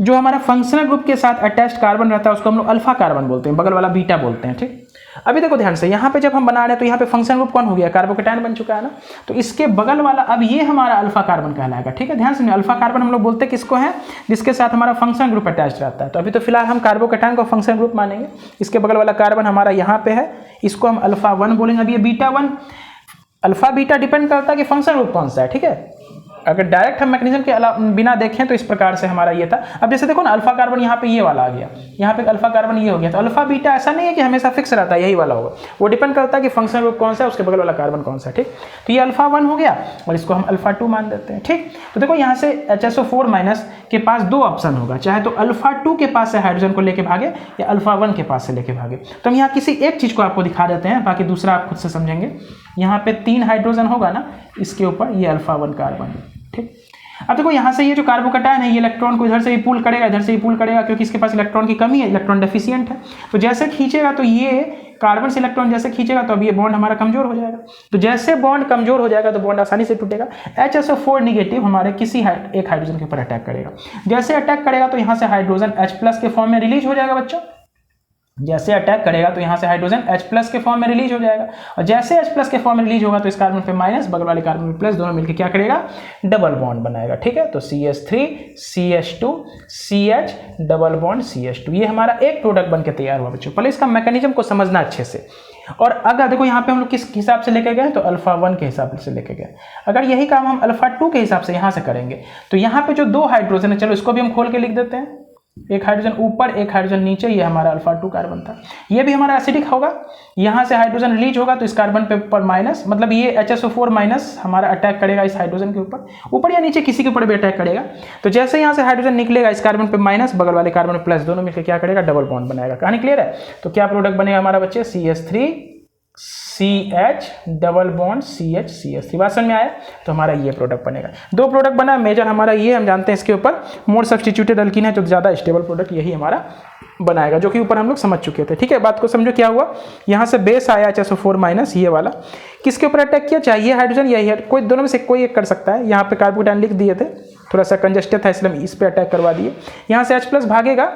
जो हमारा फंक्शनल ग्रुप के साथ अटैच्ड कार्बन रहता है उसको हम लोग अल्फा कार्बन बोलते हैं, बगल वाला बीटा बोलते हैं। ठीक, अभी देखो ध्यान से, यहाँ पे जब हम बना रहे हैं तो यहाँ पे फंक्शनल ग्रुप कौन हो गया, कार्बोकैटायन बन चुका है ना, तो इसके बगल वाला अब ये हमारा अल्फा कार्बन कहलाएगा। ठीक है, ध्यान से, अल्फा कार्बन हम लोग बोलते हैं किसको है, जिसके साथ हमारा फंक्शनल ग्रुप अटैच रहता है। तो अभी तो फिलहाल हम कार्बोकैटायन को फंक्शनल ग्रुप मानेंगे, इसके बगल वाला कार्बन हमारा यहाँ पे है, इसको हम अल्फा 1 बोलेंगे। अब ये बीटा 1, अल्फा बीटा डिपेंड करता है कि फंक्शनल ग्रुप कौन सा है। ठीक है, अगर डायरेक्ट हम मैकेनिज्म के बिना देखें तो इस प्रकार से हमारा ये था। अब जैसे देखो ना, अल्फा कार्बन यहाँ पे ये वाला आ गया, यहाँ पे अल्फा कार्बन ये हो गया, तो अल्फा बीटा ऐसा नहीं है कि हमेशा फिक्स रहता है यही वाला होगा, वो डिपेंड करता है कि फंक्शनल ग्रुप कौन सा है, उसके बगल वाला कार्बन कौन सा है। ठीक, तो ये अल्फा 1 हो गया और इसको हम अल्फा 2 मान देते हैं। ठीक, तो देखो यहाँ से HSO4- के पास 2 ऑप्शन होगा, चाहे तो अल्फा 2 के पास से हाइड्रोजन को लेके भागे या अल्फा 1 के पास से लेके भागे। तो हम यहाँ किसी एक चीज़ को आपको दिखा देते हैं, बाकी दूसरा आप खुद से समझेंगे। यहाँ पे 3 हाइड्रोजन होगा ना, इसके ऊपर ये अल्फा 1 कार्बन। ठीक, अब देखो यहाँ से ये जो कार्बोकैटायन है ये इलेक्ट्रॉन को इधर से भी पुल करेगा, इधर से भी पुल करेगा, क्योंकि इसके पास इलेक्ट्रॉन की कमी है, इलेक्ट्रॉन डेफिशिएंट है। तो जैसे खींचेगा तो ये कार्बन से इलेक्ट्रॉन जैसे खींचेगा तो अब ये बॉन्ड हमारा कमजोर हो जाएगा। तो जैसे बॉन्ड कमजोर हो जाएगा तो बॉन्ड आसानी से टूटेगा। HSO4- हमारे किसी एक हाइड्रोजन के ऊपर अटैक करेगा, जैसे अटैक करेगा तो यहाँ से हाइड्रोजन H+ के फॉर्म में रिलीज हो जाएगा बच्चों। जैसे अटैक करेगा तो यहाँ से हाइड्रोजन H+ के फॉर्म में रिलीज हो जाएगा, और जैसे H+ के फॉर्म में रिलीज होगा तो इस कार्बन पे माइनस, बगल वाले कार्बन पे प्लस, दोनों मिलकर क्या करेगा, डबल बॉन्ड बनाएगा। ठीक है, तो CH3 CH2 CH double bond CH2, ये हमारा एक प्रोडक्ट बन के तैयार हुआ बच्चों। पहले इसका मैकेनिज्म को समझना अच्छे से। और अगर देखो यहाँ पे हम लोग किस हिसाब से लेके गए, तो अल्फा 1 के हिसाब से लेके गए। अगर यही काम हम अल्फा 2 के हिसाब से यहाँ से करेंगे तो यहाँ पे जो 2 हाइड्रोजन है, चलो इसको भी हम खोल के लिख देते हैं। एक हाइड्रोजन ऊपर एक हाइड्रोजन नीचे, ये हमारा अल्फा 2 कार्बन था। ये भी हमारा एसिडिक होगा, यहाँ से हाइड्रोजन रिलीज होगा तो इस कार्बन पे ऊपर माइनस, मतलब ये HSO4 माइनस हमारा अटैक करेगा इस हाइड्रोजन के ऊपर या नीचे किसी के ऊपर भी अटैक करेगा। तो जैसे यहाँ से हाइड्रोजन निकलेगा इस कार्बन पे माइनस, बगल वाले कार्बन पे प्लस, दोनों मिलकर क्या करेगा, डबल बॉन्ड बनाएगा। कहानी क्लियर है? तो क्या प्रोडक्ट बनेगा हमारा बच्चे, CH3 CH double bond CH बात समझ में आया? तो हमारा ये प्रोडक्ट बनेगा। दो प्रोडक्ट बना, मेजर हमारा ये हम जानते हैं, इसके ऊपर मोर सब्स्टिट्यूटेड अल्कीन है, जो ज़्यादा स्टेबल प्रोडक्ट यही हमारा बनाएगा, जो कि ऊपर हम लोग समझ चुके थे। ठीक है, बात को समझो क्या हुआ। यहाँ से बेस आया HSO4 माइनस, ये वाला किसके ऊपर अटैक किया, चाहे ये हाइड्रोजन या ये, कोई दोनों में से कोई एक कर सकता है। यहाँ पे कार्बोकेटाइन लिख दिए थे, थोड़ा सा कंजस्टेड था इसलिए इस पर अटैक करवा दिए। यहाँ से H+ भागेगा,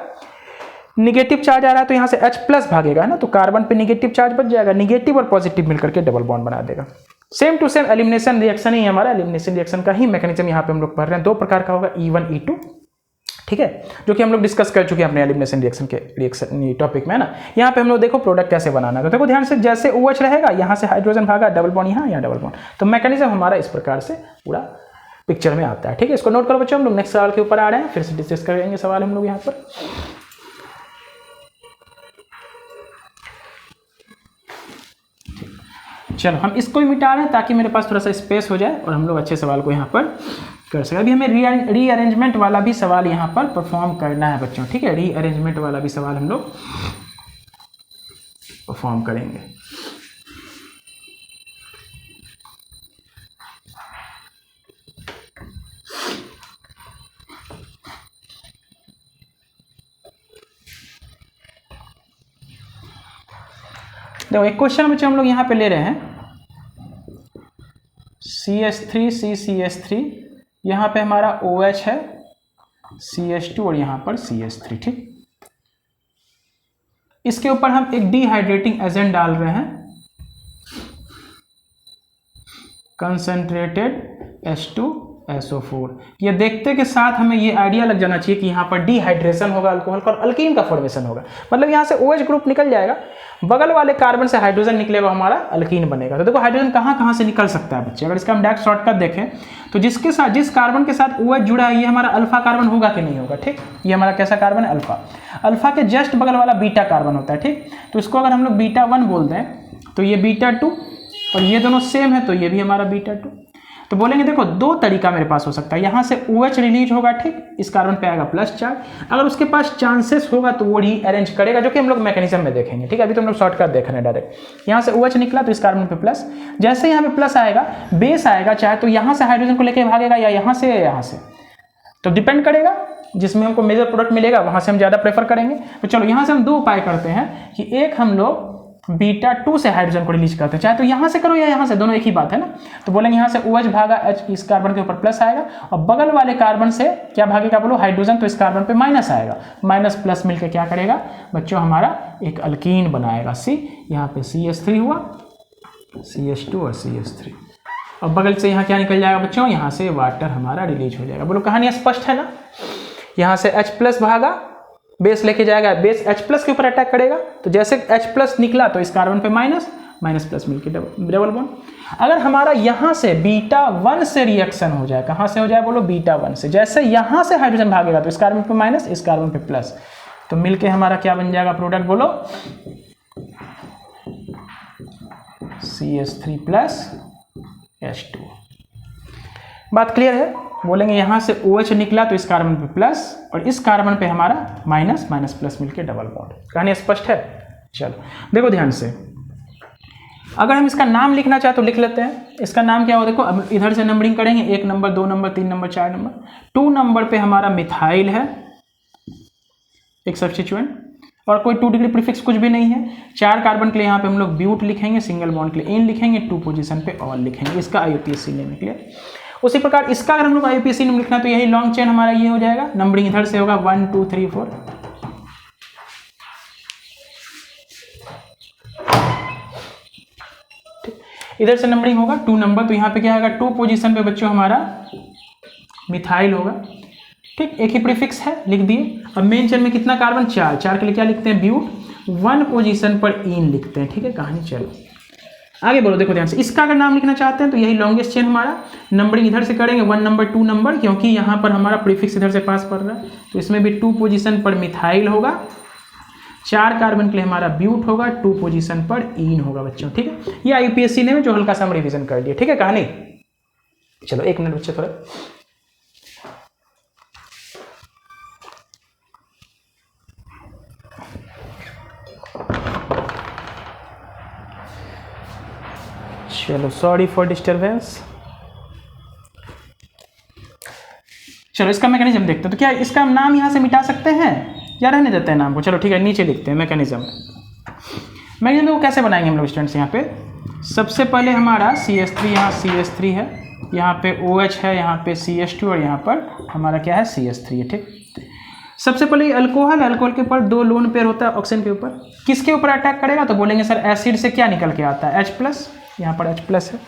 निगेटिव चार्ज आ रहा है तो यहाँ से H+ भागेगा ना, तो कार्बन पे निगेटिव चार्ज बच जाएगा, निगेटिव और पॉजिटिव मिलकर के डबल बॉन्ड बना देगा। Same to same elimination reaction ही हमारा, एलिमिनेशन रिएक्शन का ही मैकेनिज्म यहाँ पे हम लोग पढ़ रहे हैं। दो प्रकार का होगा, E1 E2, ठीक है, जो कि हम लोग डिस्कस कर चुके हैं अपने एलिमिनेशन रिएक्शन के रिएक्शन टॉपिक में, है ना। यहाँ पे हम लोग देखो प्रोडक्ट कैसे बनाना है, तो देखो ध्यान से, जैसे OH रहेगा, यहाँ से हाइड्रोजन भागा, डबल बॉन्ड यहाँ डबल बॉन्ड, तो मैकेनिज्म हमारा इस प्रकार से पूरा पिक्चर में आता है। ठीक है, इसको नोट करो बच्चों। हम लोग नेक्स्ट सवाल के ऊपर आ रहे हैं, फिर से डिस्कस करेंगे सवाल हम लोग यहाँ पर। चलो हम इसको भी मिटा रहे हैं ताकि मेरे पास थोड़ा सा स्पेस हो जाए और हम लोग अच्छे सवाल को यहाँ पर कर सकें। अभी हमें रीअरेंजमेंट वाला भी सवाल यहाँ पर परफॉर्म करना है बच्चों। ठीक है, रीअरेंजमेंट वाला भी सवाल हम लोग परफॉर्म करेंगे। देखो एक क्वेश्चन बच्चों हम लोग यहाँ पे ले रहे हैं, CH3 CCH3, यहाँ पे हमारा OH है, CH2 और यहाँ पर CH3। ठीक, इसके ऊपर हम एक डिहाइड्रेटिंग एजेंट डाल रहे हैं, कंसंट्रेटेड H2SO4। ये देखते के साथ हमें ये आइडिया लग जाना चाहिए कि यहाँ पर डिहाइड्रेशन होगा अल्कोहल का और अल्कीन का फॉर्मेशन होगा। मतलब यहाँ से OH ग्रुप निकल जाएगा, बगल वाले कार्बन से हाइड्रोजन निकलेगा, हमारा अल्कीन बनेगा। तो देखो हाइड्रोजन कहाँ कहाँ से निकल सकता है बच्चे, अगर इसका हम डायरेक्ट शॉर्टकट देखें तो जिसके साथ, जिस कार्बन के साथ OH जुड़ा है, ये हमारा अल्फा कार्बन होगा कि नहीं होगा। ठीक, ये हमारा कैसा कार्बन है, अल्फा। अल्फा के जस्ट बगल वाला बीटा कार्बन होता है। ठीक, तो इसको अगर हम लोग β1 बोल दें तो ये β2, और ये दोनों सेम है तो ये भी हमारा β2। तो बोलेंगे देखो दो तरीका मेरे पास हो सकता है, यहाँ से OH रिलीज होगा, ठीक, इस कार्बन पे आएगा प्लस चार्ज, अगर उसके पास चांसेस होगा तो वो रीअरेंज करेगा, जो कि हम लोग मैकेनिज्म में देखेंगे। ठीक है, अभी तो हम लोग शॉर्टकट देख रहे हैं डायरेक्ट। यहाँ से OH निकला तो इस कार्बन पे प्लस, जैसे यहाँ पे प्लस आएगा, बेस आएगा, चाहे तो यहाँ से हाइड्रोजन को लेकर भागेगा या यहाँ से, तो डिपेंड करेगा, जिसमें हमको मेजर प्रोडक्ट मिलेगा वहाँ से हम ज़्यादा प्रेफर करेंगे। तो चलो यहाँ से हम दो उपाय करते हैं कि एक हम लोग β2 से हाइड्रोजन को रिलीज करते हैं, चाहे तो यहाँ से करो या यहाँ से, दोनों एक ही बात है ना। तो बोलेंगे यहाँ से OH भागा H, इस कार्बन के ऊपर प्लस आएगा, और बगल वाले कार्बन से क्या भागेगा बोलो, हाइड्रोजन, तो इस कार्बन पे माइनस आएगा, माइनस प्लस मिलकर क्या करेगा बच्चों, हमारा एक अल्कीन बनाएगा। C, यहाँ पे CH3 हुआ, CH2 और CH3, और बगल से यहाँ क्या निकल जाएगा बच्चों, यहाँ से वाटर हमारा रिलीज हो जाएगा। बोलो कहानी स्पष्ट है ना। यहाँ से H+ भागा, बेस लेके जाएगा, बेस H+ के ऊपर अटैक करेगा, तो जैसे H+ निकला तो इस कार्बन पे माइनस, माइनस प्लस मिलके डबल बॉन्ड। अगर हमारा यहाँ से β1 से रिएक्शन हो जाए, कहाँ से हो जाए बोलो, β1 से, जैसे यहाँ से हाइड्रोजन भागेगा तो इस कार्बन पे माइनस, इस कार्बन पे प्लस, तो मिलके हमारा क्या बन जाएगा प्रोडक्ट बोलो, CH3 प्लस H2। बात क्लियर है। बोलेंगे यहाँ से OH निकला तो इस कार्बन पे प्लस, और इस कार्बन पे हमारा माइनस, माइनस प्लस मिलके डबल बॉन्ड। कहानी स्पष्ट है। चलो देखो ध्यान से, अगर हम इसका नाम लिखना चाहे तो लिख लेते हैं। इसका नाम क्या हो, देखो अब इधर से नंबरिंग करेंगे, 1 number, 2 number, 3 number, 4 number. 2 number पे हमारा मिथाइल है, एक सब्स्टिट्यूएंट, और कोई 2 डिग्री प्रीफिक्स कुछ भी नहीं है। 4 कार्बन के लिए यहाँ पे हम लोग ब्यूट लिखेंगे, सिंगल बॉन्ड के लिए इन लिखेंगे, 2 पोजीशन पे ऑल लिखेंगे, इसका IUPAC नेम निकले। उसी प्रकार इसका अगर हम लोग IUPAC नेम लिखना तो यही लॉन्ग चेन हमारा ये हो जाएगा, नंबरिंग इधर से होगा 1 2 3 4, इधर से नंबरिंग होगा 2 नंबर, तो यहाँ पे क्या होगा 2 पोजीशन पे बच्चों हमारा मिथाइल होगा। ठीक, एक ही प्रीफिक्स है, लिख दिए। अब मेन चेन में कितना कार्बन, 4, 4 के लिए क्या लिखते हैं ब्यूट, 1 पोजीशन पर इन लिखते हैं। ठीक है, कहानी चलो आगे बोलो, देखो ध्यान से, इसका अगर नाम लिखना चाहते हैं तो यही लॉन्गेस्ट चेन हमारा, नंबरिंग इधर से करेंगे 1 नंबर 2 नंबर, क्योंकि यहाँ पर हमारा प्रीफिक्स इधर से पास पड़ रहा है, तो इसमें भी 2 पोजीशन पर मिथाइल होगा, 4 कार्बन के लिए हमारा ब्यूट होगा, 2 पोजीशन पर ईन होगा बच्चों, ठीक है। ये IUPAC ने जो हल्का सा हम रिविजन कर दिया, ठीक है कहानी। चलो 1 मिनट बच्चे थोड़ा, चलो सॉरी फॉर डिस्टर्बेंस। चलो इसका मैकेनिज्म देखते हैं, तो क्या इसका हम नाम यहाँ से मिटा सकते हैं या रहने देते हैं नाम को? चलो ठीक है, नीचे लिखते हैं मैकेनिज्म। मैकेनिज्म को कैसे बनाएंगे हम लोग स्टूडेंट्स? यहाँ पे सबसे पहले हमारा CH3, यहाँ CH3 है, यहाँ पे OH है, यहाँ पे CH2 और यहाँ पर हमारा क्या है CH3 है, ठीक। सबसे पहले अल्कोहल के ऊपर 2 लोन पेयर होता है ऑक्सीजन के ऊपर, किसके ऊपर अटैक करेगा? तो बोलेंगे सर एसिड से क्या निकल के आता है H+, यहाँ पर H+ है,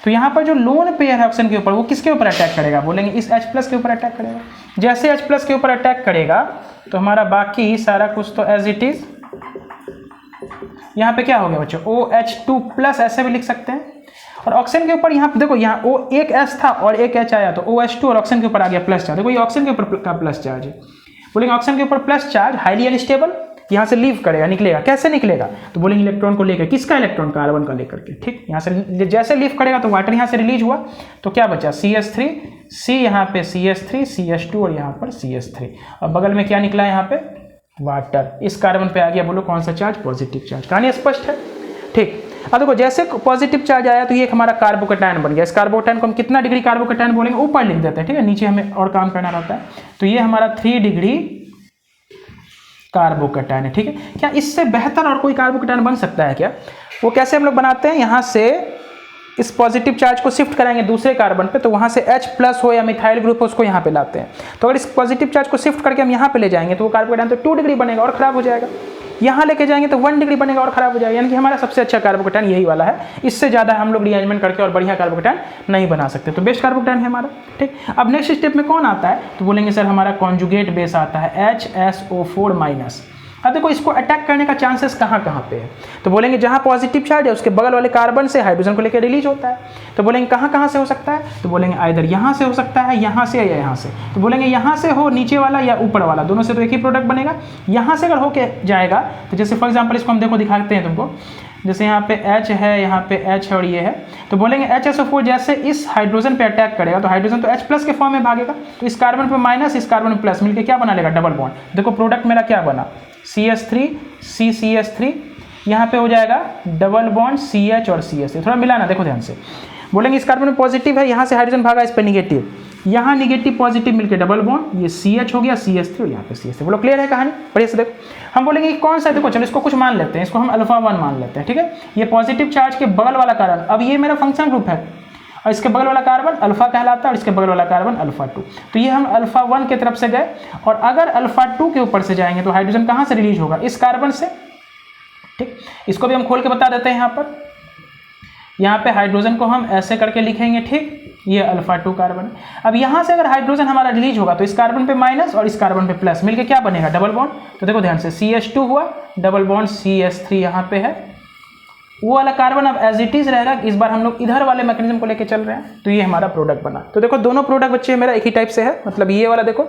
तो यहाँ पर जो लोन पेयर है ऑक्सीजन के ऊपर वो किसके ऊपर अटैक करेगा? बोलेंगे इस H+ के ऊपर अटैक करेगा। जैसे H+ के ऊपर अटैक करेगा तो हमारा बाकी सारा कुछ तो एज इट इज, यहाँ पे क्या हो गया बच्चों OH2+, ऐसे भी लिख सकते हैं। और ऑक्सीजन के ऊपर यहाँ पे देखो, यहाँ O एक H था और एक H आया, तो OH2 और ऑक्सीजन के ऊपर आ गया प्लस चार्ज। देखो ये ऑक्सीजन के ऊपर का प्लस चार्ज है, बोलेंगे ऑक्सीजन के ऊपर प्लस चार्ज, हाईली अनस्टेबल, यहाँ से लीव करेगा, निकलेगा, कैसे निकलेगा? तो बोलेंगे इलेक्ट्रॉन को लेकर, किसका इलेक्ट्रॉन? कार्बन का लेकर के, ठीक। यहाँ से जैसे लीव करेगा तो वाटर यहाँ से रिलीज हुआ, तो क्या बचा CH3, C यहाँ पे CH3, CH2 और यहाँ पर CH3, और बगल में क्या निकला यहाँ पे? वाटर। इस कार्बन पे आ गया, बोलो कौन सा चार्ज? Positive charge. कहानी स्पष्ट है, ठीक। अब देखो जैसे पॉजिटिव चार्ज आया तो ये हमारा कार्बोकैटायन बन गया। इस कार्बोकैटायन को हम कितना डिग्री कार्बोकैटायन बोलेंगे? ऊपर लिख देते हैं, ठीक है, नीचे हमें और काम करना रहता है। तो ये हमारा 3 डिग्री कार्बोकैटायन है, ठीक है। क्या इससे बेहतर और कोई कार्बोकैटायन बन सकता है क्या? वो कैसे हम लोग बनाते हैं? यहाँ से इस पॉजिटिव चार्ज को शिफ्ट कराएंगे दूसरे कार्बन पे, तो वहाँ से H+ हो या मिथाइल ग्रुप हो उसको यहाँ पे लाते हैं। तो अगर इस पॉजिटिव चार्ज को शिफ्ट करके हम यहाँ पे ले जाएंगे तो वो कार्बोकैटायन तो 2 डिग्री बनेगा और खराब हो जाएगा। यहाँ लेके जाएंगे तो 1 डिग्री बनेगा और खराब हो जाएगा। यानी कि हमारा सबसे अच्छा कार्बोकैटायन यही वाला है, इससे ज़्यादा हम लोग रीअरेंजमेंट करके और बढ़िया कार्बोकैटायन नहीं बना सकते। तो बेस्ट कार्बोकैटायन है हमारा, ठीक। अब नेक्स्ट स्टेप में कौन आता है? तो बोलेंगे सर हमारा कॉन्जुगेट बेस आता है HSO4-। अब देखो इसको अटैक करने का चांसेस कहाँ पे है? तो बोलेंगे जहाँ पॉजिटिव चार्ज है उसके बगल वाले कार्बन से हाइड्रोजन को लेकर रिलीज होता है। तो बोलेंगे कहाँ से हो सकता है? तो बोलेंगे आइदर यहाँ से हो सकता है, यहाँ से या यहाँ से। तो बोलेंगे यहाँ से हो नीचे वाला या ऊपर वाला, दोनों से तो एक ही प्रोडक्ट बनेगा। यहाँ से अगर होके जाएगा तो जैसे फॉर एग्जाम्पल इसको हम देखो दिखाते हैं तुमको, जैसे यहाँ पे H है, यहाँ पे H है और ये है, तो बोलेंगे HSO4 जैसे इस हाइड्रोजन पे अटैक करेगा तो हाइड्रोजन तो H+ के फॉर्म में भागेगा, तो इस कार्बन पे माइनस, इस कार्बन पे प्लस, मिलके क्या बना लेगा? Double bond. देखो प्रोडक्ट मेरा क्या बना? CH3 CCH3, यहाँ पे हो जाएगा डबल बॉन्ड CH और CH3। थोड़ा मिलाना देखो ध्यान से, बोलेंगे इस कार्बन में पॉजिटिव है, यहाँ से हाइड्रोजन भागा, इस पे निगेटिव, यहाँ निगेटिव पॉजिटिव मिलके डबल बॉन्ड, ये CH हो गया CH3 और यहाँ पे CH3। बोलो क्लियर है कहानी? बढ़िया से देखो, हम बोलेंगे कौन सा? देखो चलो इसको कुछ मान लेते हैं, इसको हम अल्फा 1 मान लेते हैं, ठीक है। ये पॉजिटिव चार्ज के बगल वाला कार्बन, अब ये मेरा फंक्शन ग्रुप है और इसके बगल वाला कार्बन अल्फा कहलाता है और इसके बगल वाला कार्बन अल्फा 2। तो ये हम अल्फा 1 की तरफ से गए, और अगर अल्फा 2 के ऊपर से जाएंगे तो हाइड्रोजन कहाँ से रिलीज होगा? इस कार्बन से, ठीक। इसको भी हम खोल के बता देते हैं। यहाँ पे हाइड्रोजन को हम ऐसे करके लिखेंगे, ठीक, ये अल्फा 2 कार्बन। अब यहाँ से अगर हाइड्रोजन हमारा रिलीज होगा तो इस कार्बन पे माइनस और इस कार्बन पे प्लस, मिलके क्या बनेगा? Double bond. तो देखो ध्यान से, CH2 हुआ, डबल बॉन्ड CH3 यहाँ पे है, वो वाला कार्बन अब एज इट इज रहेगा। इस बार हम लोग इधर वाले मैकेनिज्म को लेके चल रहे हैं, तो ये हमारा प्रोडक्ट बना। तो देखो दोनों प्रोडक्ट बच्चे मेरा एक ही टाइप से है, मतलब ये वाला देखो,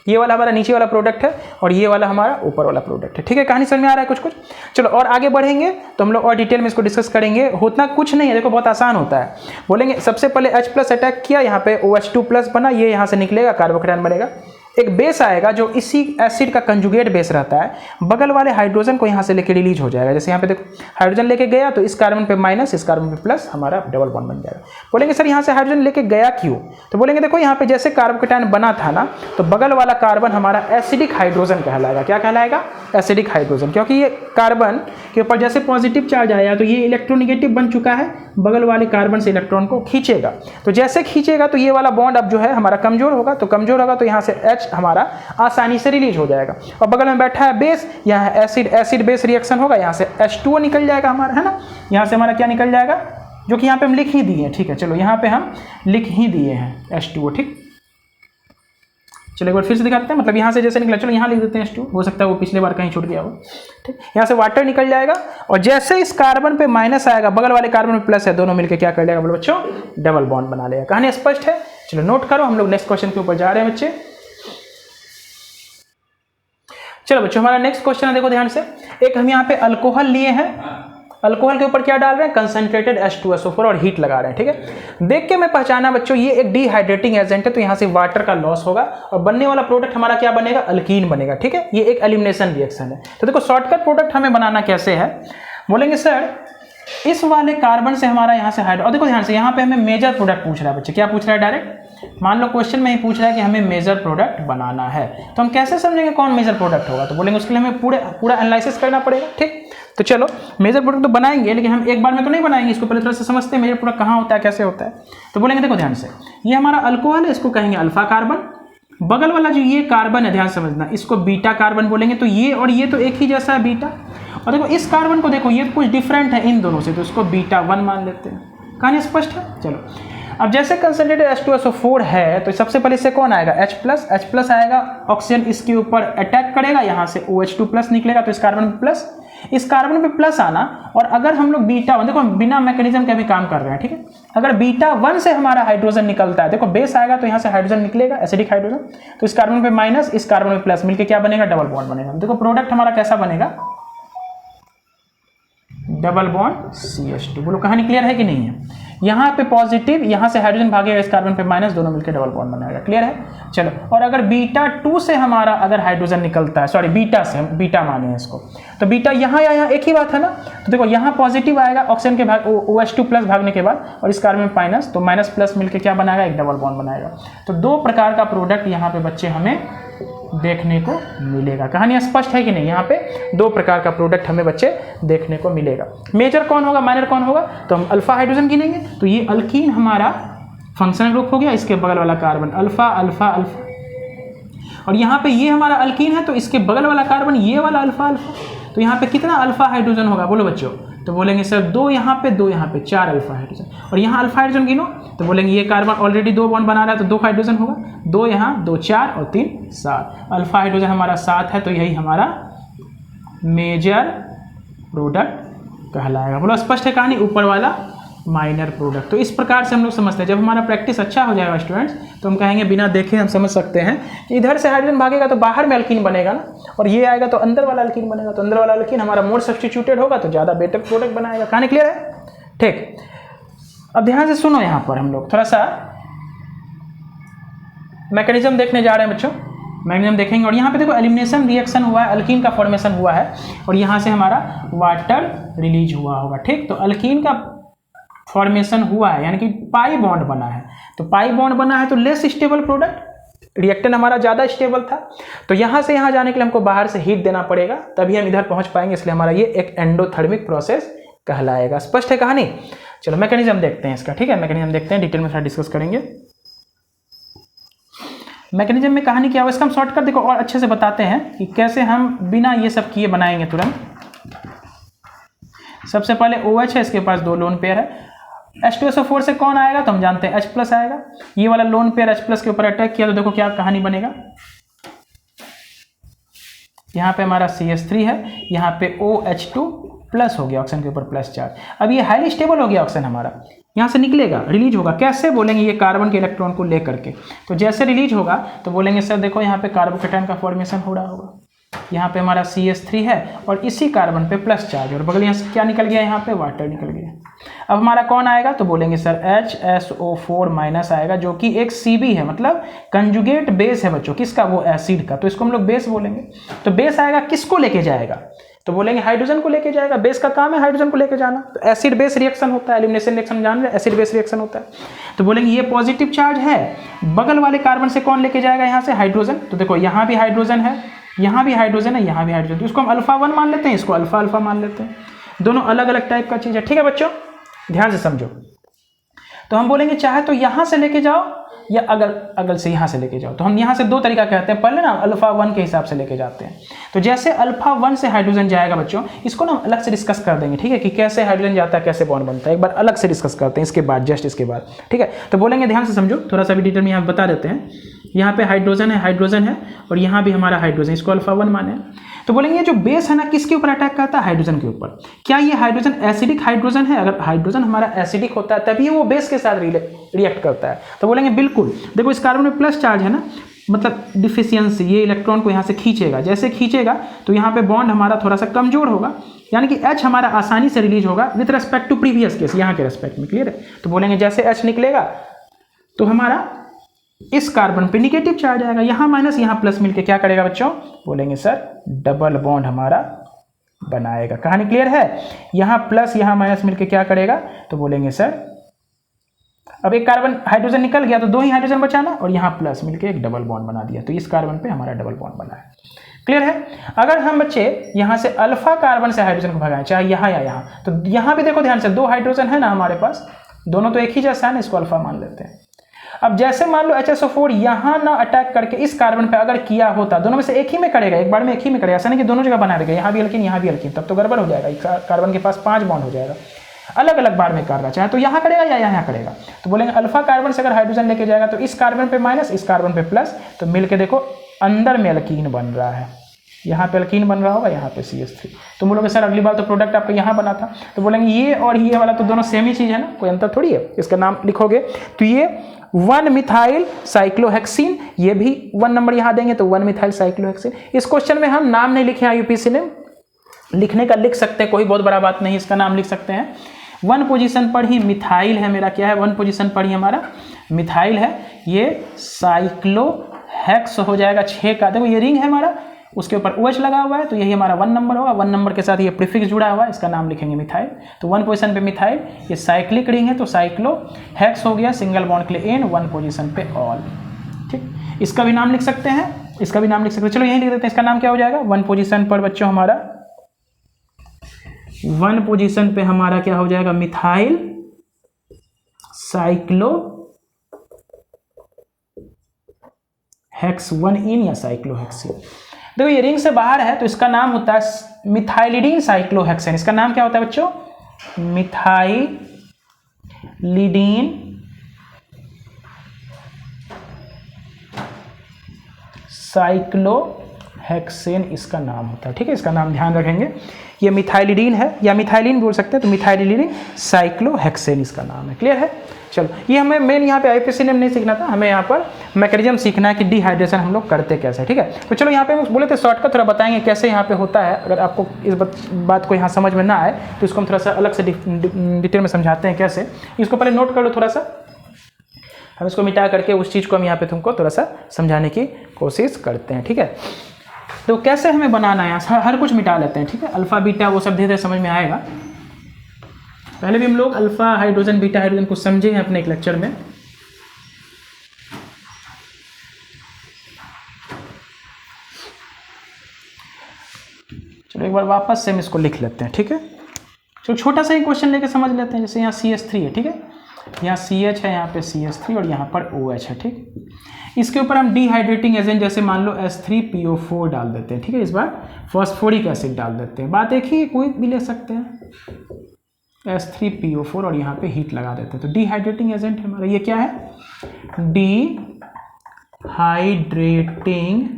ये वाला हमारा नीचे वाला प्रोडक्ट है और ये वाला हमारा ऊपर वाला प्रोडक्ट है, ठीक है। कहानी समझ में आ रहा है कुछ? चलो और आगे बढ़ेंगे तो हम लोग और डिटेल में इसको डिस्कस करेंगे। होता कुछ नहीं है, देखो बहुत आसान होता है। बोलेंगे सबसे पहले H+ अटैक किया, यहाँ पे OH2+ बना, ये यहाँ से निकलेगा, कार्बोकैटायन बनेगा। एक बेस आएगा जो इसी एसिड का कंजुगेट बेस रहता है, बगल वाले हाइड्रोजन को यहाँ से लेके रिलीज हो जाएगा। जैसे यहाँ पे देखो हाइड्रोजन लेके गया तो इस कार्बन पे माइनस, इस कार्बन पे प्लस, हमारा डबल बॉन्ड बन जाएगा। बोलेंगे सर यहाँ से हाइड्रोजन लेके गया क्यों? तो बोलेंगे देखो यहाँ पे जैसे कार्बोकैटायन बना था ना, तो बगल वाला कार्बन हमारा एसिडिक हाइड्रोजन कहलाएगा। क्या कहलाएगा? एसिडिक हाइड्रोजन, क्योंकि ये कार्बन के ऊपर जैसे पॉजिटिव चार्ज आया तो ये इलेक्ट्रोनिगेटिव बन चुका है, बगल वाले कार्बन से इलेक्ट्रॉन को खींचेगा। तो जैसे खींचेगा तो ये वाला बॉन्ड अब जो है हमारा कमजोर होगा, तो कमजोर होगा तो यहाँ से H हमारा आसानी से रिलीज हो जाएगा। और बगल में बैठा है बेस, यहाँ एसिड, एसिड बेस रिएक्शन होगा, यहाँ से H2O निकल जाएगा हमारा, है ना। यहाँ से हमारा क्या निकल जाएगा? जो कि यहाँ पे हम लिख ही दिए हैं, ठीक है। चलो यहाँ पे हम लिख ही दिए हैं H2O, ठीक। चलो एक बार फिर से दिखाते हैं, मतलब यहाँ से जैसे निकला, चलो यहाँ लिख देते हैं H2, हो सकता है वो पिछले बार कहीं छूट गया हो। ठीक, यहाँ से वाटर निकल जाएगा और जैसे इस कार्बन पे माइनस आएगा, बगल वाले कार्बन में प्लस है, दोनों मिलकर क्या कर लेगा बोलो बच्चों, डबल बॉन्ड बना लेगा। कहानी स्पष्ट है? चलो नोट करो, हम लोग नेक्स्ट क्वेश्चन के ऊपर जा रहे हैं बच्चे। चलो बच्चों हमारा नेक्स्ट क्वेश्चन है, देखो ध्यान से। एक हम यहाँ पे अल्कोहल लिए हैं, अल्कोहल के ऊपर क्या डाल रहे हैं, कंसंट्रेटेड H2SO4 और हीट लगा रहे हैं। ठीक है, देख के मैं पहचाना बच्चों ये एक डिहाइड्रेटिंग एजेंट है, तो यहाँ से वाटर का लॉस होगा और बनने वाला प्रोडक्ट हमारा क्या बनेगा, अल्कीन बनेगा। ठीक है, ये एक एलिमिनेशन रिएक्शन है। तो देखो शॉर्टकट प्रोडक्ट हमें बनाना कैसे है, बोलेंगे सर इस वाले कार्बन से हमारा यहाँ से हाइड्रो, और देखो ध्यान से यहाँ पे हमें मेजर प्रोडक्ट पूछ रहा है बच्चे। क्या पूछ रहा है, डायरेक्ट मान लो क्वेश्चन में ही पूछ रहा है कि हमें मेजर प्रोडक्ट बनाना है, तो हम कैसे समझेंगे कौन मेजर प्रोडक्ट होगा, तो बोलेंगे उसके लिए हमें पूरा एनालिसिस करना पड़ेगा। ठीक, तो चलो मेजर प्रोडक्ट तो बनाएंगे, लेकिन हम एक बार में तो नहीं बनाएंगे, इसको पहले थोड़ा सा समझते हैं मेजर प्रोडक्ट कहाँ होता है, कैसे होता है। तो बोलेंगे देखो ध्यान से, ये हमारा अल्कोहल है, इसको कहेंगे अल्फा कार्बन। बगल वाला जो ये कार्बन है, ध्यान समझना, इसको बीटा कार्बन बोलेंगे। तो ये और ये तो एक ही जैसा है, बीटा। और देखो इस कार्बन को देखो, ये कुछ डिफरेंट है इन दोनों से, तो इसको बीटा 1 मान लेते हैं। कहानी स्पष्ट है? चलो अब जैसे कंसंट्रेटेड H2SO4 है, तो सबसे पहले इससे कौन आएगा, H+ आएगा, ऑक्सीजन इसके ऊपर अटैक करेगा, यहाँ से OH2+ निकलेगा, तो इस कार्बन पे प्लस, इस कार्बन पे प्लस आना। और अगर हम लोग बीटा 1, देखो बिना मैकेनिज्म के भी काम कर रहे हैं। ठीक है, अगर बीटा 1 से हमारा हाइड्रोजन निकलता है, देखो बेस आएगा तो यहाँ से हाइड्रोजन निकलेगा, एसिडिक हाइड्रोजन, तो इस कार्बन पे माइनस, इस कार्बन पे प्लस, मिलकर क्या बनेगा, डबल बॉन्ड बनेगा। देखो प्रोडक्ट हमारा कैसा बनेगा, डबल बॉन्ड CH2। बोलो कहानी क्लियर है कि नहीं है? यहाँ पे पॉजिटिव, यहाँ से हाइड्रोजन भागेगा, इस कार्बन पे माइनस, दोनों मिलकर डबल बॉन्ड बनाएगा। क्लियर है? चलो, और अगर बीटा 2 से हमारा अगर हाइड्रोजन निकलता है, सॉरी बीटा से, हम बीटा माने हैं इसको, तो बीटा यहाँ या यहाँ एक ही बात है ना। तो देखो यहाँ पॉजिटिव आएगा ऑक्सीजन के भाग OH2+ भागने के बाद, और इस कार्बन में माइनस, तो माइनस प्लस मिलकर क्या बनाएगा, एक डबल बॉन्ड बनाएगा। तो 2 प्रकार का प्रोडक्ट यहाँ पे बच्चे हमें देखने को मिलेगा। कहानी स्पष्ट है कि नहीं? यहाँ पे 2 प्रकार का प्रोडक्ट हमें बच्चे देखने को मिलेगा। मेजर कौन होगा, माइनर कौन होगा, तो हम अल्फा हाइड्रोजन गिनेंगे, तो ये अल्कीन हमारा फंक्शनल ग्रुप हो गया, इसके बगल वाला कार्बन अल्फा अल्फा अल्फा, और यहाँ पे ये हमारा अल्कीन है, तो इसके बगल वाला कार्बन ये वाला अल्फा अल्फा। तो यहाँ पे कितना अल्फा हाइड्रोजन होगा बोलो बच्चों, तो बोलेंगे सर 2 यहाँ पे 2 यहाँ पे, 4 अल्फा हाइड्रोजन। और यहाँ अल्फा हाइड्रोजन गिनो, तो बोलेंगे ये कार्बन ऑलरेडी 2 बॉन्ड बना रहा है, तो 2 हाइड्रोजन होगा, 2 यहाँ, 2 4 और 3 7, अल्फा हाइड्रोजन हमारा 7 है, तो यही हमारा मेजर प्रोडक्ट कहलाएगा। बोलो स्पष्ट है कहानी? ऊपर वाला माइनर प्रोडक्ट। तो इस प्रकार से हम लोग समझते हैं। जब हमारा प्रैक्टिस अच्छा हो जाएगा स्टूडेंट्स, तो हम कहेंगे बिना देखे हम समझ सकते हैं कि इधर से हाइड्रोजन भागेगा तो बाहर में अल्कीन बनेगा ना, और ये आएगा तो अंदर वाला अल्कीन बनेगा, तो अंदर वाला अल्कीन हमारा मोड सब्स्टिट्यूटेड होगा, तो ज़्यादा बेटर प्रोडक्ट बनाएगा। कहानी क्लियर है? ठीक, अब ध्यान से सुनो, यहाँ पर हम लोग थोड़ा सा मैकेनिज्म देखने जा रहे हैं बच्चों, मैकेनिज्म देखेंगे। और यहाँ पे देखो एलिमिनेशन रिएक्शन हुआ है, अल्कीन का फॉर्मेशन हुआ है, और यहाँ से हमारा वाटर रिलीज हुआ होगा। ठीक, तो अल्कीन का फॉर्मेशन हुआ है, यानी कि पाई बॉन्ड बना है, तो पाई बॉन्ड बना है तो लेस स्टेबल प्रोडक्ट, रिएक्टेंट हमारा ज़्यादा स्टेबल था, तो यहाँ से यहाँ जाने के लिए हमको बाहर से हीट देना पड़ेगा, तभी हम इधर पहुँच पाएंगे, इसलिए हमारा ये एक एंडोथर्मिक प्रोसेस कहलाएगा। स्पष्ट है कहानी? चलो मैकेनिज्म देखते हैं इसका। ठीक है, मैकेनिज्म देखते हैं, डिटेल में थोड़ा डिस्कस करेंगे। मैकेनिज्म में कहानी क्या हुआ, इसका हम शॉर्टकट देखो और अच्छे से बताते हैं कि कैसे हम बिना ये सब किए बनाएंगे तुरंत। सबसे पहले OH है, इसके पास 2 लोन पेयर है, H2SO4 से कौन आएगा, तो हम जानते हैं H+ आएगा, ये वाला लोन पेयर H+ के ऊपर अटैक किया, तो देखो क्या कहानी बनेगा, यहाँ पे हमारा CH3 है, यहाँ पे OH2+ हो गया, ऑक्सीजन के ऊपर प्लस चार्ज। अब ये हाईली स्टेबल हो गया ऑक्सीजन हमारा, यहाँ से निकलेगा, रिलीज होगा, कैसे बोलेंगे, ये कार्बन के इलेक्ट्रॉन को लेकर के। तो जैसे रिलीज होगा तो बोलेंगे सर देखो यहाँ पे कार्बोकेटायन का फॉर्मेशन हो रहा होगा, यहाँ पे हमारा CH3 है और इसी कार्बन पे प्लस चार्ज, और बगल यहाँ से क्या निकल गया, यहाँ पे वाटर निकल गया। अब हमारा कौन आएगा, तो बोलेंगे सर HSO4- आएगा, जो कि एक CB है, मतलब कंजुगेट बेस है बच्चों, किसका, वो एसिड का, तो इसको हम लोग बेस बोलेंगे। तो बेस आएगा, किसको लेके जाएगा, तो बोलेंगे हाइड्रोजन को लेके जाएगा, बेस का काम है हाइड्रोजन को लेके जाना। तो एसिड बेस रिएक्शन होता है, एलिमिनेशन रिएक्शन जान रहे, एसिड बेस रिएक्शन होता है। तो बोलेंगे ये पॉजिटिव चार्ज है, बगल वाले कार्बन से कौन लेके जाएगा, यहाँ से हाइड्रोजन। तो देखो यहाँ भी हाइड्रोजन है, यहाँ भी हाइड्रोजन है, यहाँ भी हाइड्रोजन, तो इसको हम अल्फा 1 मान लेते हैं, इसको अल्फा अल्फा मान लेते हैं, दोनों अलग अलग टाइप का चीज़ है। ठीक है बच्चों, ध्यान से समझो। तो हम बोलेंगे चाहे तो यहाँ से लेके जाओ या अगल से यहाँ से लेके जाओ, तो हम यहाँ से 2 तरीका कहते हैं, पहले ना अल्फा 1 के हिसाब से लेके जाते हैं। तो जैसे अल्फा 1 से हाइड्रोजन जाएगा बच्चों, इसको ना अलग से डिस्कस कर देंगे, ठीक है, कि कैसे हाइड्रोजन जाता है, कैसे बॉन्ड बनता है, एक बार अलग से डिस्कस करते हैं इसके बाद, जस्ट इसके बाद। ठीक है, तो बोलेंगे ध्यान से समझो, थोड़ा सा भी डिटेल में यहाँ बता देते हैं यहाँ पे हाइड्रोजन है और यहाँ भी हमारा हाइड्रोजन, इसको अल्फा 1 माने। तो बोलेंगे ये जो बेस है ना किसके ऊपर अटैक करता है? हाइड्रोजन के ऊपर। क्या ये हाइड्रोजन एसिडिक हाइड्रोजन है? अगर हाइड्रोजन हमारा एसिडिक होता है तभी वो बेस के साथ रिएक्ट करता है। तो बोलेंगे बिल्कुल। देखो इस कार्बन में प्लस चार्ज है ना, मतलब डिफिशियंसी, ये इलेक्ट्रॉन को यहाँ से खींचेगा। जैसे खींचेगा तो यहाँ पे बॉन्ड हमारा थोड़ा सा कमजोर होगा, यानी कि H हमारा आसानी से रिलीज होगा with respect to previous case, यहाँ के रेस्पेक्ट में। क्लियर है? तो बोलेंगे जैसे H निकलेगा तो हमारा इस कार्बन पे निगेटिव चार्ज आएगा, यहाँ माइनस यहाँ प्लस मिलके क्या करेगा बच्चों? बोलेंगे सर डबल बॉन्ड हमारा बनाएगा। कहानी क्लियर है? यहाँ प्लस यहाँ माइनस मिलके क्या करेगा? तो बोलेंगे सर अब एक कार्बन हाइड्रोजन निकल गया तो 2 ही हाइड्रोजन बचा ना, और यहाँ प्लस मिलके एक डबल बॉन्ड बना दिया, तो इस कार्बन पे हमारा डबल बॉन्ड बना है। क्लियर है? अगर हम बच्चे यहाँ से अल्फा कार्बन से हाइड्रोजन को भगाएं, चाहे यहाँ या यहाँ, तो यहाँ भी देखो ध्यान से 2 हाइड्रोजन है ना हमारे पास, दोनों तो एक ही जैसा है ना, इसको अल्फा मान लेते हैं। अब जैसे मान लो HSO4 यहाँ ना अटैक करके इस कार्बन पे अगर किया होता, दोनों में से एक ही में करेगा, एक बार में एक ही में करेगा, ऐसा नहीं कि दोनों जगह बना देगा, यहाँ भी अल्कीन यहाँ भी अल्कीन, तब तो गड़बड़ हो जाएगा, कार्बन के पास 5 बॉन्ड हो जाएगा। अलग अलग बार में कर रहा, चाहे तो यहाँ करेगा या यहाँ करेगा। तो बोलेंगे अल्फा कार्बन से अगर हाइड्रोजन लेके जाएगा तो इस कार्बन पे माइनस, इस कार्बन पे प्लस, तो मिलके देखो अंदर में अल्कीन बन रहा है, यहाँ पे अल्कीन बन रहा होगा, यहाँ पे CH3। तो बोलोगे सर अगली बार तो प्रोडक्ट आपका यहाँ बना था, तो बोलेंगे ये और ये वाला तो दोनों सेम ही चीज़ है ना, कोई अंतर थोड़ी है। इसका नाम लिखोगे तो ये 1 मिथाइल साइक्लोहेक्सिन, ये भी 1 नंबर यहाँ देंगे तो 1 मिथाइल साइक्लोहेक्सिन। इस क्वेश्चन में हम नाम नहीं लिखे IUPAC ने, लिखने का लिख सकते हैं, कोई बहुत बड़ा बात नहीं, इसका नाम लिख सकते हैं। 1 पोजीशन पर ही मिथाइल है मेरा, क्या है 1 पोजीशन पर ही हमारा मिथाइल है, ये साइक्लोहेक्स हो जाएगा 6 का। देखो ये रिंग है हमारा, उसके ऊपर OH लगा हुआ है, तो यही हमारा 1 नंबर होगा। 1 नंबर के साथ ये प्रीफिक्स जुड़ा हुआ है, इसका नाम लिखेंगे मिथाइल। तो 1 पोजीशन पे मिथाइल, ये साइक्लिक रिंग है तो साइक्लोहेक्स हो गया, सिंगल बॉन्ड के लिए N, 1 पोजीशन पे ऑल। ठीक, इसका भी नाम लिख सकते हैं, इसका भी नाम लिख सकते हैं। चलो यही लिख देते हैं, इसका नाम क्या हो जाएगा? 1 पोजीशन पर बच्चों हमारा 1 पोजीशन पे हमारा क्या हो जाएगा? मिथाइल साइक्लो हेक्स 1 इन या साइक्लोहेक्सिन। देखो ये रिंग से बाहर है तो इसका नाम होता है मिथाइलिडीन साइक्लोहेक्सेन। इसका नाम क्या होता है बच्चों? मिथाइलिडीन साइक्लोहेक्सेन इसका नाम होता है। ठीक है, इसका नाम ध्यान रखेंगे, ये मिथाइलिडीन है या मिथाइलिन बोल सकते हैं, तो मिथाइलिडीन साइक्लोहेक्सेन इसका नाम है। क्लियर है? चलो ये हमें मेन यहाँ पे IUPAC नेम नहीं सीखना था, हमें यहाँ पर मैकेनिज्म सीखना है कि डिहाइड्रेशन हम लोग करते कैसे। ठीक है, तो चलो यहाँ पे हम बोले थे शॉर्टकट थोड़ा बताएंगे कैसे यहाँ पे होता है। अगर आपको इस बात को यहाँ समझ में ना आए तो इसको हम थोड़ा सा अलग से डिटेल में समझाते हैं कैसे। इसको पहले नोट कर लो थोड़ा सा, हम इसको मिटा करके उस चीज़ को हम यहाँ पे तुमको थोड़ा सा समझाने की कोशिश करते हैं। ठीक है, तो कैसे हमें बनाना है, हर कुछ मिटा लेते हैं। ठीक है, अल्फा बीटा वो सब धीरे धीरे समझ में आएगा। पहले भी हम लोग अल्फा हाइड्रोजन बीटा हाइड्रोजन को समझे हैं अपने एक लेक्चर में। चलो एक बार वापस से हम इसको लिख लेते हैं। ठीक है, चलो छोटा सा ही क्वेश्चन लेके समझ लेते हैं। जैसे यहाँ CH3 है, ठीक है, यहाँ CH है, यहाँ पे CH3 और यहाँ पर OH है। ठीक, इसके ऊपर हम डिहाइड्रेटिंग एजेंट जैसे मान लो H3PO4 डाल देते हैं। ठीक है, इस बार फॉस्फोरिक एसिड डाल देते हैं, बात एक ही, कोई भी ले सकते हैं, H3PO4 और यहाँ पे हीट लगा देते हैं। तो डिहाइड्रेटिंग एजेंट हमारा ये क्या है? Dehydrating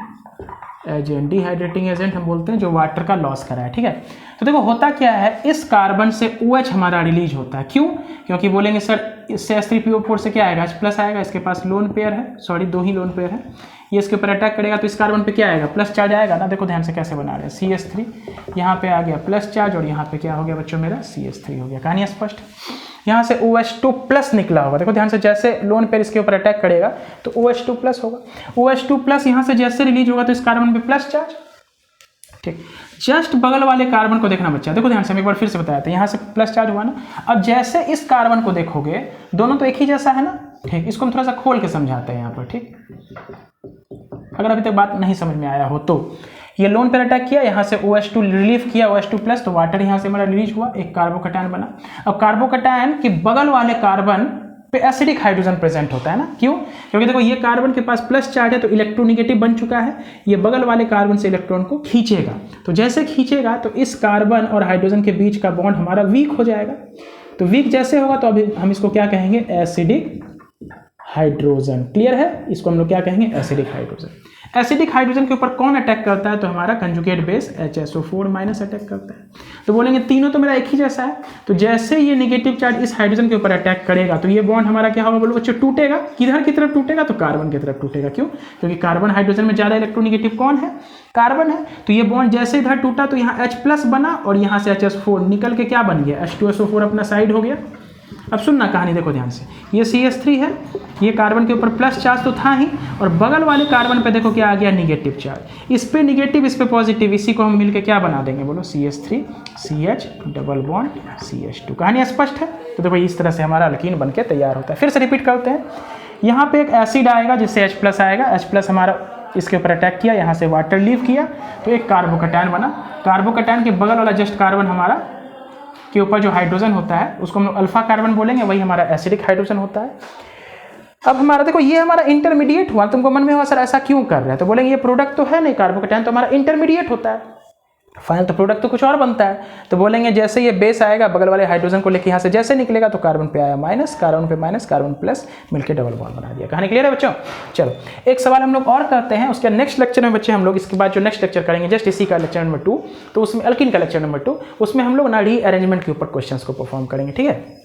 agent. डिहाइड्रेटिंग एजेंट हम बोलते हैं जो वाटर का लॉस कराए। ठीक है, तो देखो होता क्या है, इस कार्बन से OH हमारा रिलीज होता है। क्यों? क्योंकि बोलेंगे सर इससे H3PO4 से क्या आएगा? H प्लस आएगा, इसके पास लोन पेयर है, सॉरी 2 ही लोन पेयर है, ये इसके ऊपर अटैक करेगा तो इस कार्बन पे क्या आएगा? प्लस चार्ज आएगा ना। देखो ध्यान से कैसे बना रहे हैं, CH3 यहाँ पे आ गया प्लस चार्ज और यहाँ पे क्या हो गया बच्चों मेरा? CH3 हो गया। कहानी स्पष्ट। यहाँ से OH2 प्लस निकला होगा, देखो ध्यान से, जैसे लोन पेयर इसके ऊपर अटैक करेगा तो OH2 प्लस होगा। OH2 प्लस यहाँ से जैसे रिलीज होगा तो इस कार्बन पे प्लस चार्ज। ठीक, जस्ट बगल वाले कार्बन को देखना बच्चा, देखो ध्यान से, हम एक बार फिर से बताया था, यहाँ से प्लस चार्ज हुआ ना। अब जैसे इस कार्बन को देखोगे, दोनों तो एक ही जैसा है ना। ठीक, इसको हम थोड़ा सा खोल के समझाते हैं यहाँ पर। ठीक, अगर अभी तक बात नहीं समझ में आया हो तो, ये लोन पर अटैक किया, यहाँ से OH2 रिलीव किया, OH2 प्लस, तो वाटर यहाँ से हमारा रिलीज हुआ, एक कार्बोकैटायन बना। अब कार्बोकैटायन के बगल वाले कार्बन पे एसिडिक हाइड्रोजन प्रेजेंट होता है ना। क्यों? क्योंकि देखो ये कार्बन के पास प्लस चार्ज है तो इलेक्ट्रोनिगेटिव बन चुका है, ये बगल वाले कार्बन से इलेक्ट्रॉन को खींचेगा। तो जैसे खींचेगा तो इस कार्बन और हाइड्रोजन के बीच का बॉन्ड हमारा वीक हो जाएगा। तो वीक जैसे होगा तो अभी हम इसको क्या कहेंगे? Acidic hydrogen. क्लियर है? इसको हम लोग क्या कहेंगे? Acidic hydrogen. एसिडिक हाइड्रोजन के ऊपर कौन अटैक करता है? तो हमारा conjugate base HSO4 minus attack करता है। तो बोलेंगे तीनों तो मेरा एक ही जैसा है, तो जैसे ये नेगेटिव चार्ज इस हाइड्रोजन के ऊपर अटैक करेगा तो ये बॉन्ड हमारा क्या होगा बोलो बच्चों? टूटेगा। किधर की तरफ टूटेगा? तो कार्बन की तरफ टूटेगा। क्यों? क्योंकि कार्बन हाइड्रोजन में ज्यादा इलेक्ट्रोनेगेटिव कौन है? कार्बन है। तो ये बॉन्ड जैसे इधर टूटा तो यहाँ H+ बना और यहाँ से HSO4 निकल के क्या बन गया? H2SO4 अपना साइड हो गया। अब सुनना कहानी, देखो ध्यान से, ये CH3 है, ये कार्बन के ऊपर प्लस चार्ज तो था ही, और बगल वाले कार्बन पे देखो क्या आ गया? Negative charge. इस पे निगेटिव, इस पे पॉजिटिव, इसी को हम मिलके क्या बना देंगे बोलो? CH3 CH double bond CH2। कहानी स्पष्ट है? तो देखो इस तरह से हमारा अल्कीन बन के तैयार होता है। फिर से रिपीट करते हैं, यहाँ पे एक एसिड आएगा जिससे H+ आएगा, H+ हमारा इसके ऊपर अटैक किया, यहाँ से वाटर लीव किया तो एक कार्बोकैटायन बना। कार्बोकैटायन के बगल वाला जस्ट कार्बन हमारा के ऊपर जो हाइड्रोजन होता है उसको हम लोग अल्फा कार्बन बोलेंगे, वही हमारा एसिडिक हाइड्रोजन होता है। अब हमारा देखो ये हमारा इंटरमीडिएट हुआ। तुमको मन में हुआ सर ऐसा क्यों कर रहे हैं? तो बोलेंगे ये प्रोडक्ट तो है नहीं, कार्बोकैटायन तो हमारा इंटरमीडिएट होता है, फाइनल तो प्रोडक्ट तो कुछ और बनता है। तो बोलेंगे जैसे ये बेस आएगा बगल वाले हाइड्रोजन को लेके यहाँ से जैसे निकलेगा तो कार्बन पे आया माइनस, कार्बन पे माइनस, कार्बन प्लस, मिलकर डबल बॉन्ड बना दिया। कहानी क्लियर है बच्चों? चलो एक सवाल हम लोग और करते हैं, उसके नेक्स्ट लेक्चर में बच्चे हम लोग इसके बाद जो नेक्स्ट लेक्चर करेंगे जस्ट इसी का लेक्चर नंबर 2, तो उसमें अल्कीन का लेक्चर नंबर 2, उसमें हम लोग ना रीअरेंजमेंट के ऊपर क्वेश्चन को परफॉर्म करेंगे। ठीक है?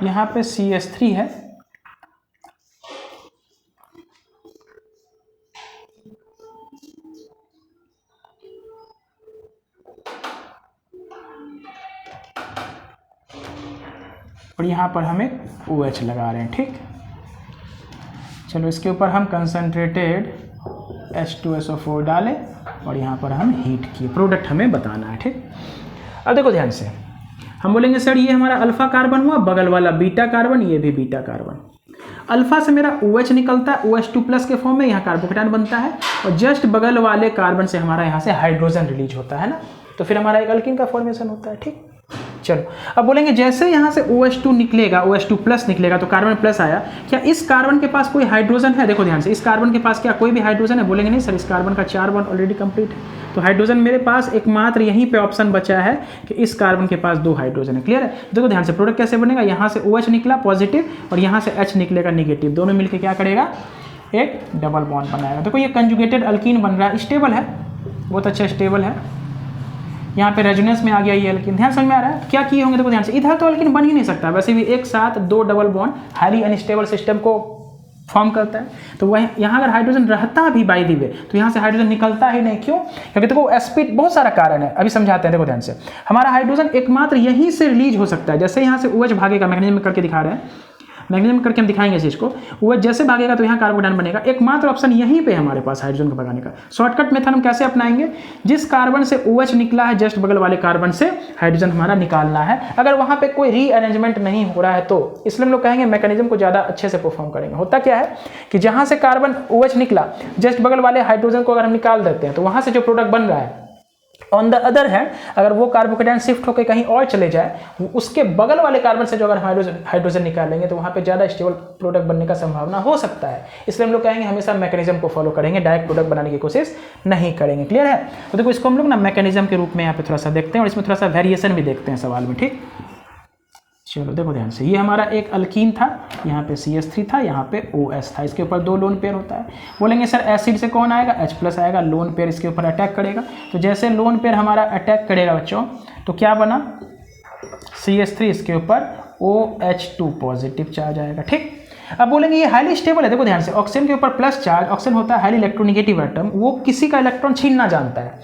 यहाँ पे CH3 है, और यहाँ पर हम एक OH लगा रहे हैं। ठीक, चलो इसके ऊपर हम कंसंट्रेटेड H2SO4 डालें और यहाँ पर हम हीट किए, प्रोडक्ट हमें बताना है। ठीक, अब देखो ध्यान से, हम बोलेंगे सर ये हमारा अल्फा कार्बन हुआ, बगल वाला बीटा कार्बन, ये भी बीटा कार्बन। अल्फा से मेरा OH निकलता है OH2+ के फॉर्म में, यहाँ कार्बोकैटायन बनता है, और जस्ट बगल वाले कार्बन से हमारा यहाँ से हाइड्रोजन रिलीज होता है ना, तो फिर हमारा एक अल्कीन का फॉर्मेशन होता है। ठीक, चलो अब बोलेंगे जैसे यहाँ से OH2 निकलेगा, OH2+ निकलेगा तो कार्बन प्लस आया, क्या इस कार्बन के पास कोई हाइड्रोजन है? देखो ध्यान से, इस कार्बन के पास क्या कोई भी हाइड्रोजन है? बोलेंगे नहीं सर, इस कार्बन का 4 बॉन्ड ऑलरेडी कंप्लीट है, तो हाइड्रोजन मेरे पास एकमात्र यहीं पे ऑप्शन बचा है कि इस कार्बन के पास 2 हाइड्रोजन है। क्लियर है? देखो ध्यान से, प्रोडक्ट कैसे बनेगा? यहाँ से OH निकला पॉजिटिव और यहाँ से H निकलेगा निगेटिव, दोनों मिलकर क्या करेगा? एक डबल बॉन्ड बनाएगा। देखो ये कंजुगेटेड अल्कीन बन रहा है, स्टेबल है, बहुत अच्छा स्टेबल है। यहाँ पे रेजोनेंस में आ गया ये अल्कीन। ध्यान समझ में आ रहा है क्या किए होंगे? देखो ध्यान से, इधर तो अल्कीन बन ही नहीं सकता, वैसे भी एक साथ 2 double bond highly unstable system को फॉर्म करता है, तो वह यहाँ अगर हाइड्रोजन रहता भी बाय द वे तो यहाँ से हाइड्रोजन निकलता ही नहीं। क्यों? क्योंकि देखो sp बहुत सारा कारण है, अभी समझाते हैं। देखो ध्यान से, हमारा हाइड्रोजन एकमात्र यहीं से रिलीज हो सकता है, जैसे यहाँ से OH भागेगा, मैग्नीशियम करके दिखा रहे हैं, मैग्नीशियम करके हम दिखाएंगे इस चीज़ को, वो जैसे भागेगा तो यहाँ कार्बोकैटायन बनेगा। एकमात्र ऑप्शन यहीं पे हमारे पास हाइड्रोजन को भगाने का। शॉर्टकट मेथड हम कैसे अपनाएंगे? जिस कार्बन से OH निकला है जस्ट बगल वाले कार्बन से हाइड्रोजन हमारा निकालना है। अगर वहाँ पे कोई रीअरेंजमेंट नहीं हो रहा है तो इसलिए हम लोग कहेंगे मैकेनिज्म को ज़्यादा अच्छे से परफॉर्म करेंगे। होता क्या है कि जहाँ से कार्बन OH निकला जस्ट बगल वाले हाइड्रोजन को अगर हम निकाल देते हैं तो वहाँ से जो प्रोडक्ट बन रहा है, ऑन द अदर हैंड अगर वो कार्बोकैटायन शिफ्ट होकर कहीं और चले जाए, उसके बगल वाले कार्बन से जो अगर हाइड्रोजन निकालेंगे तो वहाँ पे ज़्यादा स्टेबल प्रोडक्ट बनने का संभावना हो सकता है। इसलिए हम लोग कहेंगे हमेशा मैकेनिज्म को फॉलो करेंगे, डायरेक्ट प्रोडक्ट बनाने की कोशिश नहीं करेंगे। क्लियर है? तो देखो इसको हम लोग ना मैकेनिज्म के रूप में यहाँ पे थोड़ा सा देखते हैं और इसमें थोड़ा सा वेरिएशन भी देखते हैं सवाल में। ठीक, चलो देखो ध्यान से, ये हमारा एक अल्कीन था, यहाँ पे CH3 था, यहाँ पे OH था, इसके ऊपर 2 लोन पेयर होता है। बोलेंगे सर एसिड से कौन आएगा? H+ आएगा, लोन पेयर इसके ऊपर अटैक करेगा, तो जैसे लोन पेयर हमारा अटैक करेगा बच्चों तो क्या बना? CH3 इसके ऊपर OH2 पॉजिटिव चार्ज आएगा। ठीक, अब बोलेंगे ये हाईली स्टेबल है। देखो ध्यान से, ऑक्सीजन के ऊपर प्लस चार्ज, ऑक्सीजन होता है हाईली इलेक्ट्रोनेगेटिव एटम, वो किसी का इलेक्ट्रॉन छीनना जानता है,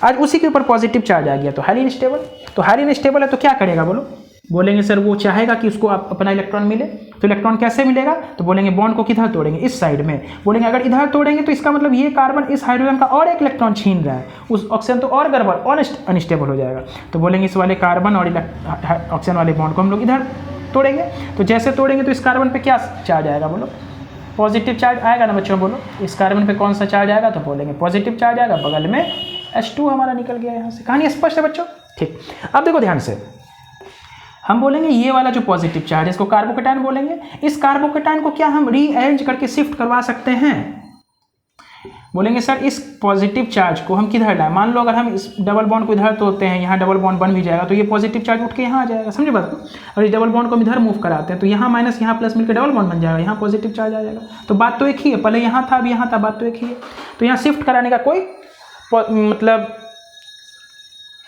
आज उसी के ऊपर पॉजिटिव चार्ज आ गया तो हाईली अनस्टेबल। तो हाईली अनस्टेबल है तो क्या करेगा बोलो? बोलेंगे सर वो चाहेगा कि उसको अपना इलेक्ट्रॉन मिले, तो इलेक्ट्रॉन कैसे मिलेगा? तो बोलेंगे बॉन्ड को किधर तोड़ेंगे? इस साइड में। बोलेंगे अगर इधर तोड़ेंगे तो इसका मतलब ये कार्बन इस हाइड्रोजन का और एक इलेक्ट्रॉन छीन रहा है, उस ऑक्सीजन तो और गड़बड़ और अनस्टेबल हो जाएगा। तो बोलेंगे इस वाले कार्बन और ऑक्सीजन वाले बॉन्ड को हम लोग इधर तोड़ेंगे, तो जैसे तोड़ेंगे तो इस कार्बन पे क्या चार्ज आएगा बोलो? पॉजिटिव चार्ज आएगा ना बच्चों, बोलो इस कार्बन पे कौन सा चार्ज आएगा? तो बोलेंगे पॉजिटिव चार्ज आएगा, बगल में H2 हमारा निकल गया यहाँ से। कहानी स्पष्ट है बच्चों? ठीक, अब देखो ध्यान से, हम बोलेंगे ये वाला जो पॉजिटिव चार्ज है इसको कार्बोकेटायन बोलेंगे। इस कार्बोकेटायन को क्या हम रीअरेंज करके शिफ्ट करवा सकते हैं? बोलेंगे सर इस पॉजिटिव चार्ज को हम किधर लाएं? मान लो अगर हम इस डबल बॉन्ड को इधर तोड़ते हैं, यहाँ डबल बॉन्ड बन भी जाएगा तो ये पॉजिटिव चार्ज उठ के यहाँ आ जाएगा, समझे बात को? और इस डबल बॉन्ड को हम इधर मूव कराते हैं तो यहाँ माइनस यहाँ प्लस मिलकर डबल बॉन्ड बन जाएगा, यहाँ पॉजिटिव चार्ज आ जाएगा। तो बात तो एक ही है, पहले यहाँ था अब यहाँ था, बात तो एक ही है। तो यहाँ शिफ्ट कराने का कोई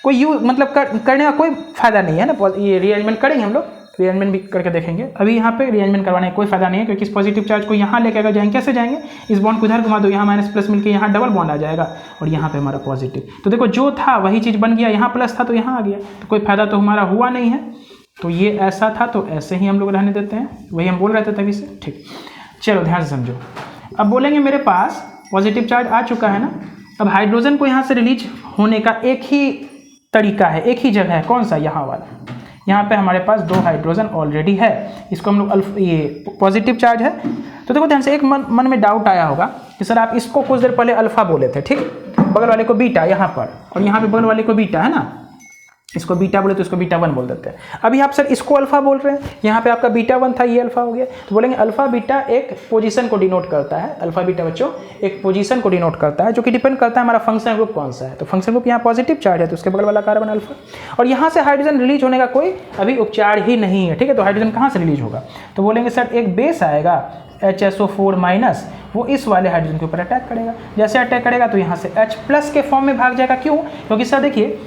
करने का कोई फायदा नहीं है ना। ये रीअरेंजमेंट करेंगे हम लोग, रीअरेंजमेंट भी करके देखेंगे। अभी यहाँ पे रीअरेंजमेंट करवाने का कोई फायदा नहीं है क्योंकि इस पॉजिटिव चार्ज को यहाँ लेकर अगर जाएंगे, कैसे जाएंगे? इस बॉन्ड को इधर घुमा दो, यहाँ माइनस प्लस मिलकर यहाँ डबल बॉन्ड आ जाएगा और यहाँ पे हमारा पॉजिटिव। तो देखो जो था वही चीज़ बन गया, यहाँ प्लस था तो यहाँ आ गया, तो कोई फायदा तो हमारा हुआ नहीं है। तो ये ऐसा था तो ऐसे ही हम लोग रहने देते हैं, वही हम बोल रहे थे तभी से। ठीक, चलो ध्यान से समझो। अब बोलेंगे मेरे पास पॉजिटिव चार्ज आ चुका है ना, अब हाइड्रोजन को यहाँ से रिलीज होने का एक ही तरीका है, एक ही जगह है, कौन सा? यहाँ वाला। यहाँ पे हमारे पास 2 हाइड्रोजन ऑलरेडी है, इसको हम लोग ये पॉजिटिव चार्ज है। तो देखो ध्यान से, एक मन में डाउट आया होगा कि सर आप इसको कुछ देर पहले अल्फा बोले थे, ठीक, बगल वाले को बीटा यहाँ पर, और यहाँ पे बगल वाले को बीटा है ना, इसको बीटा बोले तो इसको बीटा 1 बोल देते हैं। अभी आप सर इसको अल्फा बोल रहे हैं, यहाँ पे आपका बीटा 1 था, ये अल्फा हो गया। तो बोलेंगे अल्फा बीटा एक पोजीशन को डिनोट करता है, अल्फा बीटा बच्चों एक पोजीशन को डिनोट करता है, जो कि डिपेंड करता है हमारा फंक्शन ग्रुप कौन सा है। तो फंक्शन ग्रुप यहाँ पॉजिटिव चार्ज है तो उसके बगल वाला कार्बन अल्फा, और यहाँ से हाइड्रोजन रिलीज होने का कोई अभी उपचार ही नहीं है, ठीक है। तो हाइड्रोजन कहाँ से रिलीज होगा? तो बोलेंगे सर एक बेस आएगा HSO4 माइनस, वो इस वाले हाइड्रोजन के ऊपर अटैक करेगा। जैसे अटैक करेगा तो यहाँ से H प्लस के फॉर्म में भाग जाएगा। क्यों? क्योंकि सर देखिए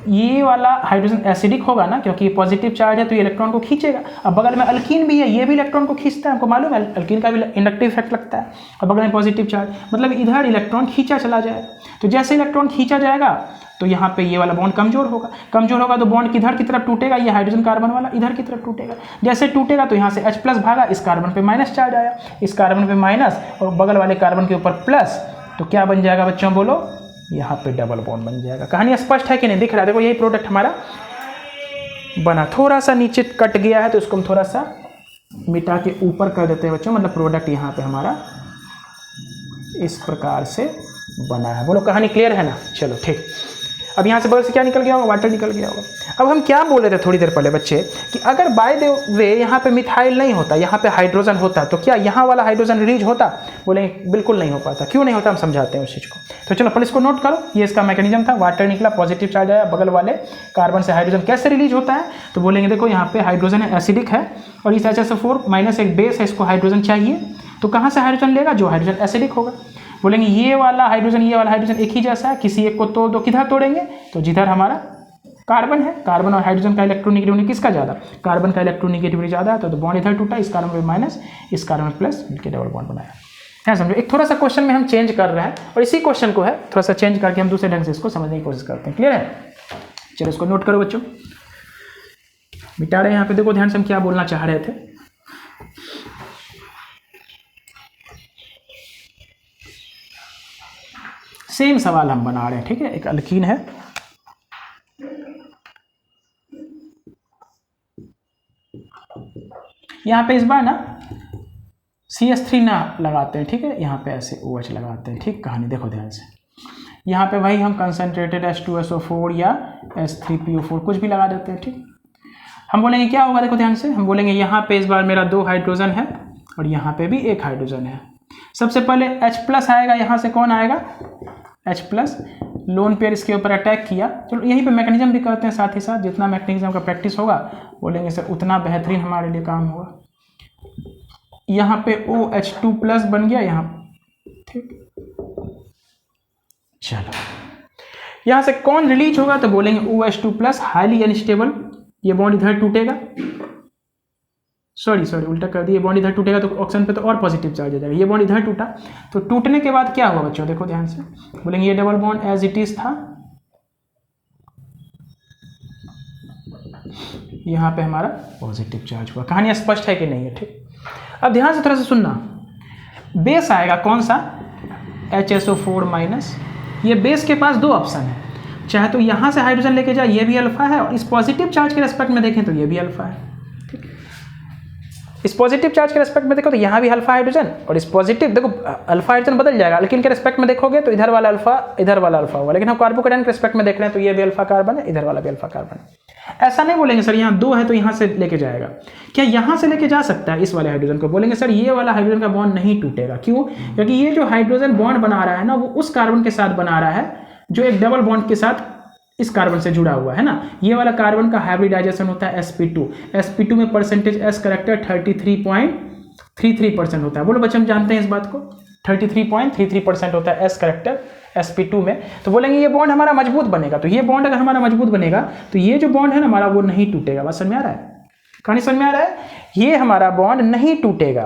ये वाला हाइड्रोजन एसिडिक होगा ना, क्योंकि ये पॉजिटिव चार्ज है तो ये इलेक्ट्रॉन को खींचेगा। अब बगल में अल्कीन भी है, ये भी इलेक्ट्रॉन को खींचता है, हमको मालूम है अल्कीन का भी इंडक्टिव इफेक्ट लगता है। और बगल में पॉजिटिव चार्ज, मतलब इधर इलेक्ट्रॉन खींचा चला जाएगा। तो जैसे इलेक्ट्रॉन खींचा जाएगा तो यहाँ पे ये वाला बॉन्ड कमजोर होगा, कमजोर होगा तो बॉन्ड किधर की तरफ टूटेगा? ये हाइड्रोजन कार्बन वाला इधर की तरफ टूटेगा। जैसे टूटेगा तो यहाँ से H प्लस भागा, इस कार्बन पे माइनस चार्ज आया, इस कार्बन पे माइनस और बगल वाले कार्बन के ऊपर प्लस, तो क्या बन जाएगा बच्चों बोलो? यहाँ पे डबल बॉन्ड बन जाएगा। कहानी स्पष्ट है कि नहीं? दिख रहा है? देखो यही प्रोडक्ट हमारा बना, थोड़ा सा नीचे कट गया है तो इसको हम थोड़ा सा मिटा के ऊपर कर देते हैं बच्चों, मतलब प्रोडक्ट यहाँ पे हमारा इस प्रकार से बना है। बोलो कहानी क्लियर है ना? चलो ठीक। अब यहाँ से बगल से क्या निकल गया होगा? वाटर निकल गया होगा। अब हम क्या बोल रहे थे थोड़ी देर पहले बच्चे कि अगर बाय द वे यहाँ पे मिथाइल नहीं होता, यहाँ पे हाइड्रोजन होता, तो क्या यहाँ वाला हाइड्रोजन रिलीज होता? बोले बिल्कुल नहीं हो पाता। क्यों नहीं होता हम समझाते हैं उस चीज़ को। तो चलो पहले इसको नोट करो, ये इसका मैकेनिज्म था। वाटर निकला, पॉजिटिव चार्ज आया, बगल वाले कार्बन से हाइड्रोजन कैसे रिलीज होता है? तो बोलेंगे देखो यहाँ पे हाइड्रोजन एसिडिक है और इस HSO4 माइनस एक बेस है, इसको हाइड्रोजन चाहिए, तो कहाँ से हाइड्रोजन लेगा? जो हाइड्रोजन एसिडिक होगा। बोलेंगे ये वाला हाइड्रोजन एक ही जैसा है, किसी एक को तोड़ दो, किधर तोड़ेंगे? तो जिधर हमारा कार्बन है, कार्बन और हाइड्रोजन का इलेक्ट्रोनेगेटिविटी किसका ज़्यादा? कार्बन का इलेक्ट्रोनेगेटिविटी ज़्यादा है, तो बॉन्ड इधर टूटा, इस कार्बन पे माइनस, इस कार्बन प्लस मिलकर डबल बॉन्ड बनाया है। समझो, एक थोड़ा सा क्वेश्चन में हम चेंज कर रहे हैं और इसी क्वेश्चन को है थोड़ा सा चेंज करके हम दूसरे ढंग से इसको समझने की कोशिश करते हैं। क्लियर है? चलो इसको नोट करो बच्चों, मिटा रहे हैं यहाँ पे। देखो ध्यान से हम क्या बोलना चाह रहे थे। सेम सवाल हम बना रहे हैं, ठीक है। एक अल्कीन है, यहाँ पे इस बार ना CH3 ना लगाते हैं, ठीक है, यहाँ पे ऐसे OH लगाते हैं, ठीक। कहानी देखो ध्यान से, यहाँ पे वही हम कंसनट्रेटेड H2SO4 या H3PO4 कुछ भी लगा देते हैं, ठीक। हम बोलेंगे क्या होगा? देखो ध्यान से, हम बोलेंगे यहाँ पे इस बार मेरा 2 हाइड्रोजन है और यहाँ पे भी 1 हाइड्रोजन है। सबसे पहले H प्लस आएगा, यहाँ से कौन आएगा? H plus. लोन पेयर इसके ऊपर अटैक किया। चलो यहीं पे मैकेनिज्म भी करते हैं साथ ही साथ, जितना मैकेनिज्म का प्रैक्टिस होगा बोलेंगे सर उतना बेहतरीन हमारे लिए काम होगा। यहाँ पे OH2 प्लस बन गया यहाँ, ठीक। चलो यहाँ से कौन रिलीज होगा? तो बोलेंगे OH2 प्लस, हाईली अनस्टेबल, ये बॉन्ड इधर टूटेगा, सॉरी उल्टा कर दिया, बॉन्ड इधर टूटेगा तो ऑक्सीजन पे तो और पॉजिटिव चार्ज हो जाएगा। ये बॉन्ड इधर टूटा, तो टूटने के बाद क्या हुआ बच्चों? देखो ध्यान से, बोलेंगे ये double bond as it is था, यहाँ पे हमारा पॉजिटिव चार्ज हुआ। कहानी स्पष्ट है कि नहीं है? ठीक। अब ध्यान से थोड़ा सा सुनना, बेस आएगा कौन सा? HSO4 minus. ये बेस के पास 2 ऑप्शन है, चाहे तो यहाँ से हाइड्रोजन लेके जाए, ये भी अल्फा है, और इस पॉजिटिव चार्ज के रेस्पेक्ट में देखें तो ये भी अल्फा है, ठीक। इस पॉजिटिव चार्ज के रेस्पेक्ट में देखो तो यहाँ भी अल्फा हाइड्रोजन, और इस पॉजिटिव देखो अल्फा हाइड्रोजन बदल जाएगा, लेकिन के रेस्पेक्ट में देखोगे तो इधर वाला अल्फा होगा, लेकिन हम कार्बोकेटायन के रेस्पेक्ट में देख रहे हैं तो ये भी अल्फा कार्बन है, इधर वाला भी अल्फा कार्बन है। ऐसा नहीं बोलेंगे सर यहाँ 2 है तो यहाँ से लेके जाएगा, क्या यहाँ से लेके जा सकता है इस वाले हाइड्रोजन को? बोलेंगे सर ये वाला हाइड्रोजन का बॉन्ड नहीं टूटेगा। क्यों? क्योंकि ये जो हाइड्रोजन बॉन्ड बना रहा है ना, वो उस कार्बन के साथ बना रहा है जो एक डबल बॉन्ड के साथ इस कार्बन से जुड़ा हुआ है ना। ये वाला कार्बन का हाइब्रिडाइजेशन होता है sp2। sp2 में परसेंटेज s करेक्टर 33.33% होता है। बोलो बच्चे हम जानते हैं इस बात को, 33.33% होता है s करेक्टर sp2 में। तो बोलेंगे ये बॉन्ड हमारा मजबूत बनेगा। तो ये बॉन्ड अगर हमारा मजबूत बनेगा तो ये जो बॉन्ड है ना हमारा वो नहीं टूटेगा। बात समझ में आ रहा है? कहानी समझ में आ रहा है? ये हमारा बॉन्ड नहीं टूटेगा।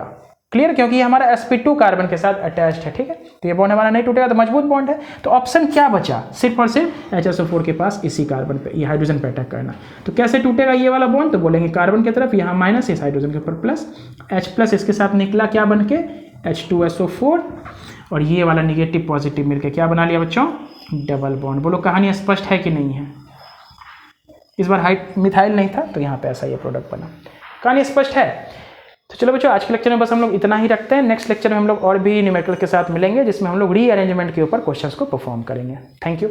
क्लियर? क्योंकि ये हमारा sp2 कार्बन के साथ अटैच्ड है। ठीक है, तो ये बॉन्ड हमारा नहीं टूटेगा, तो मजबूत बॉन्ड है। तो ऑप्शन क्या बचा? सिर्फ और सिर्फ HSO4 के पास इसी कार्बन पे, ये हाइड्रोजन पे अटैक करना। तो कैसे टूटेगा ये वाला बॉन्ड? तो बोलेंगे कार्बन की तरफ यहाँ माइनस, इस हाइड्रोजन के ऊपर प्लस, H प्लस इसके साथ निकला क्या बन के? H2SO4, और ये वाला निगेटिव पॉजिटिव मिलके क्या बना लिया बच्चों? Double bond. बोलो कहानी स्पष्ट है कि नहीं है? इस बार मिथाइल नहीं था तो यहाँ पे ऐसा ये प्रोडक्ट बना। कहानी स्पष्ट है? तो चलो बच्चों आज के लेक्चर में बस हम लोग इतना ही रखते हैं। नेक्स्ट लेक्चर में हम लोग और भी न्यूमेरिकल के साथ मिलेंगे जिसमें हम लोग रीअरेंजमेंट के ऊपर क्वेश्चंस को परफॉर्म करेंगे। Thank you.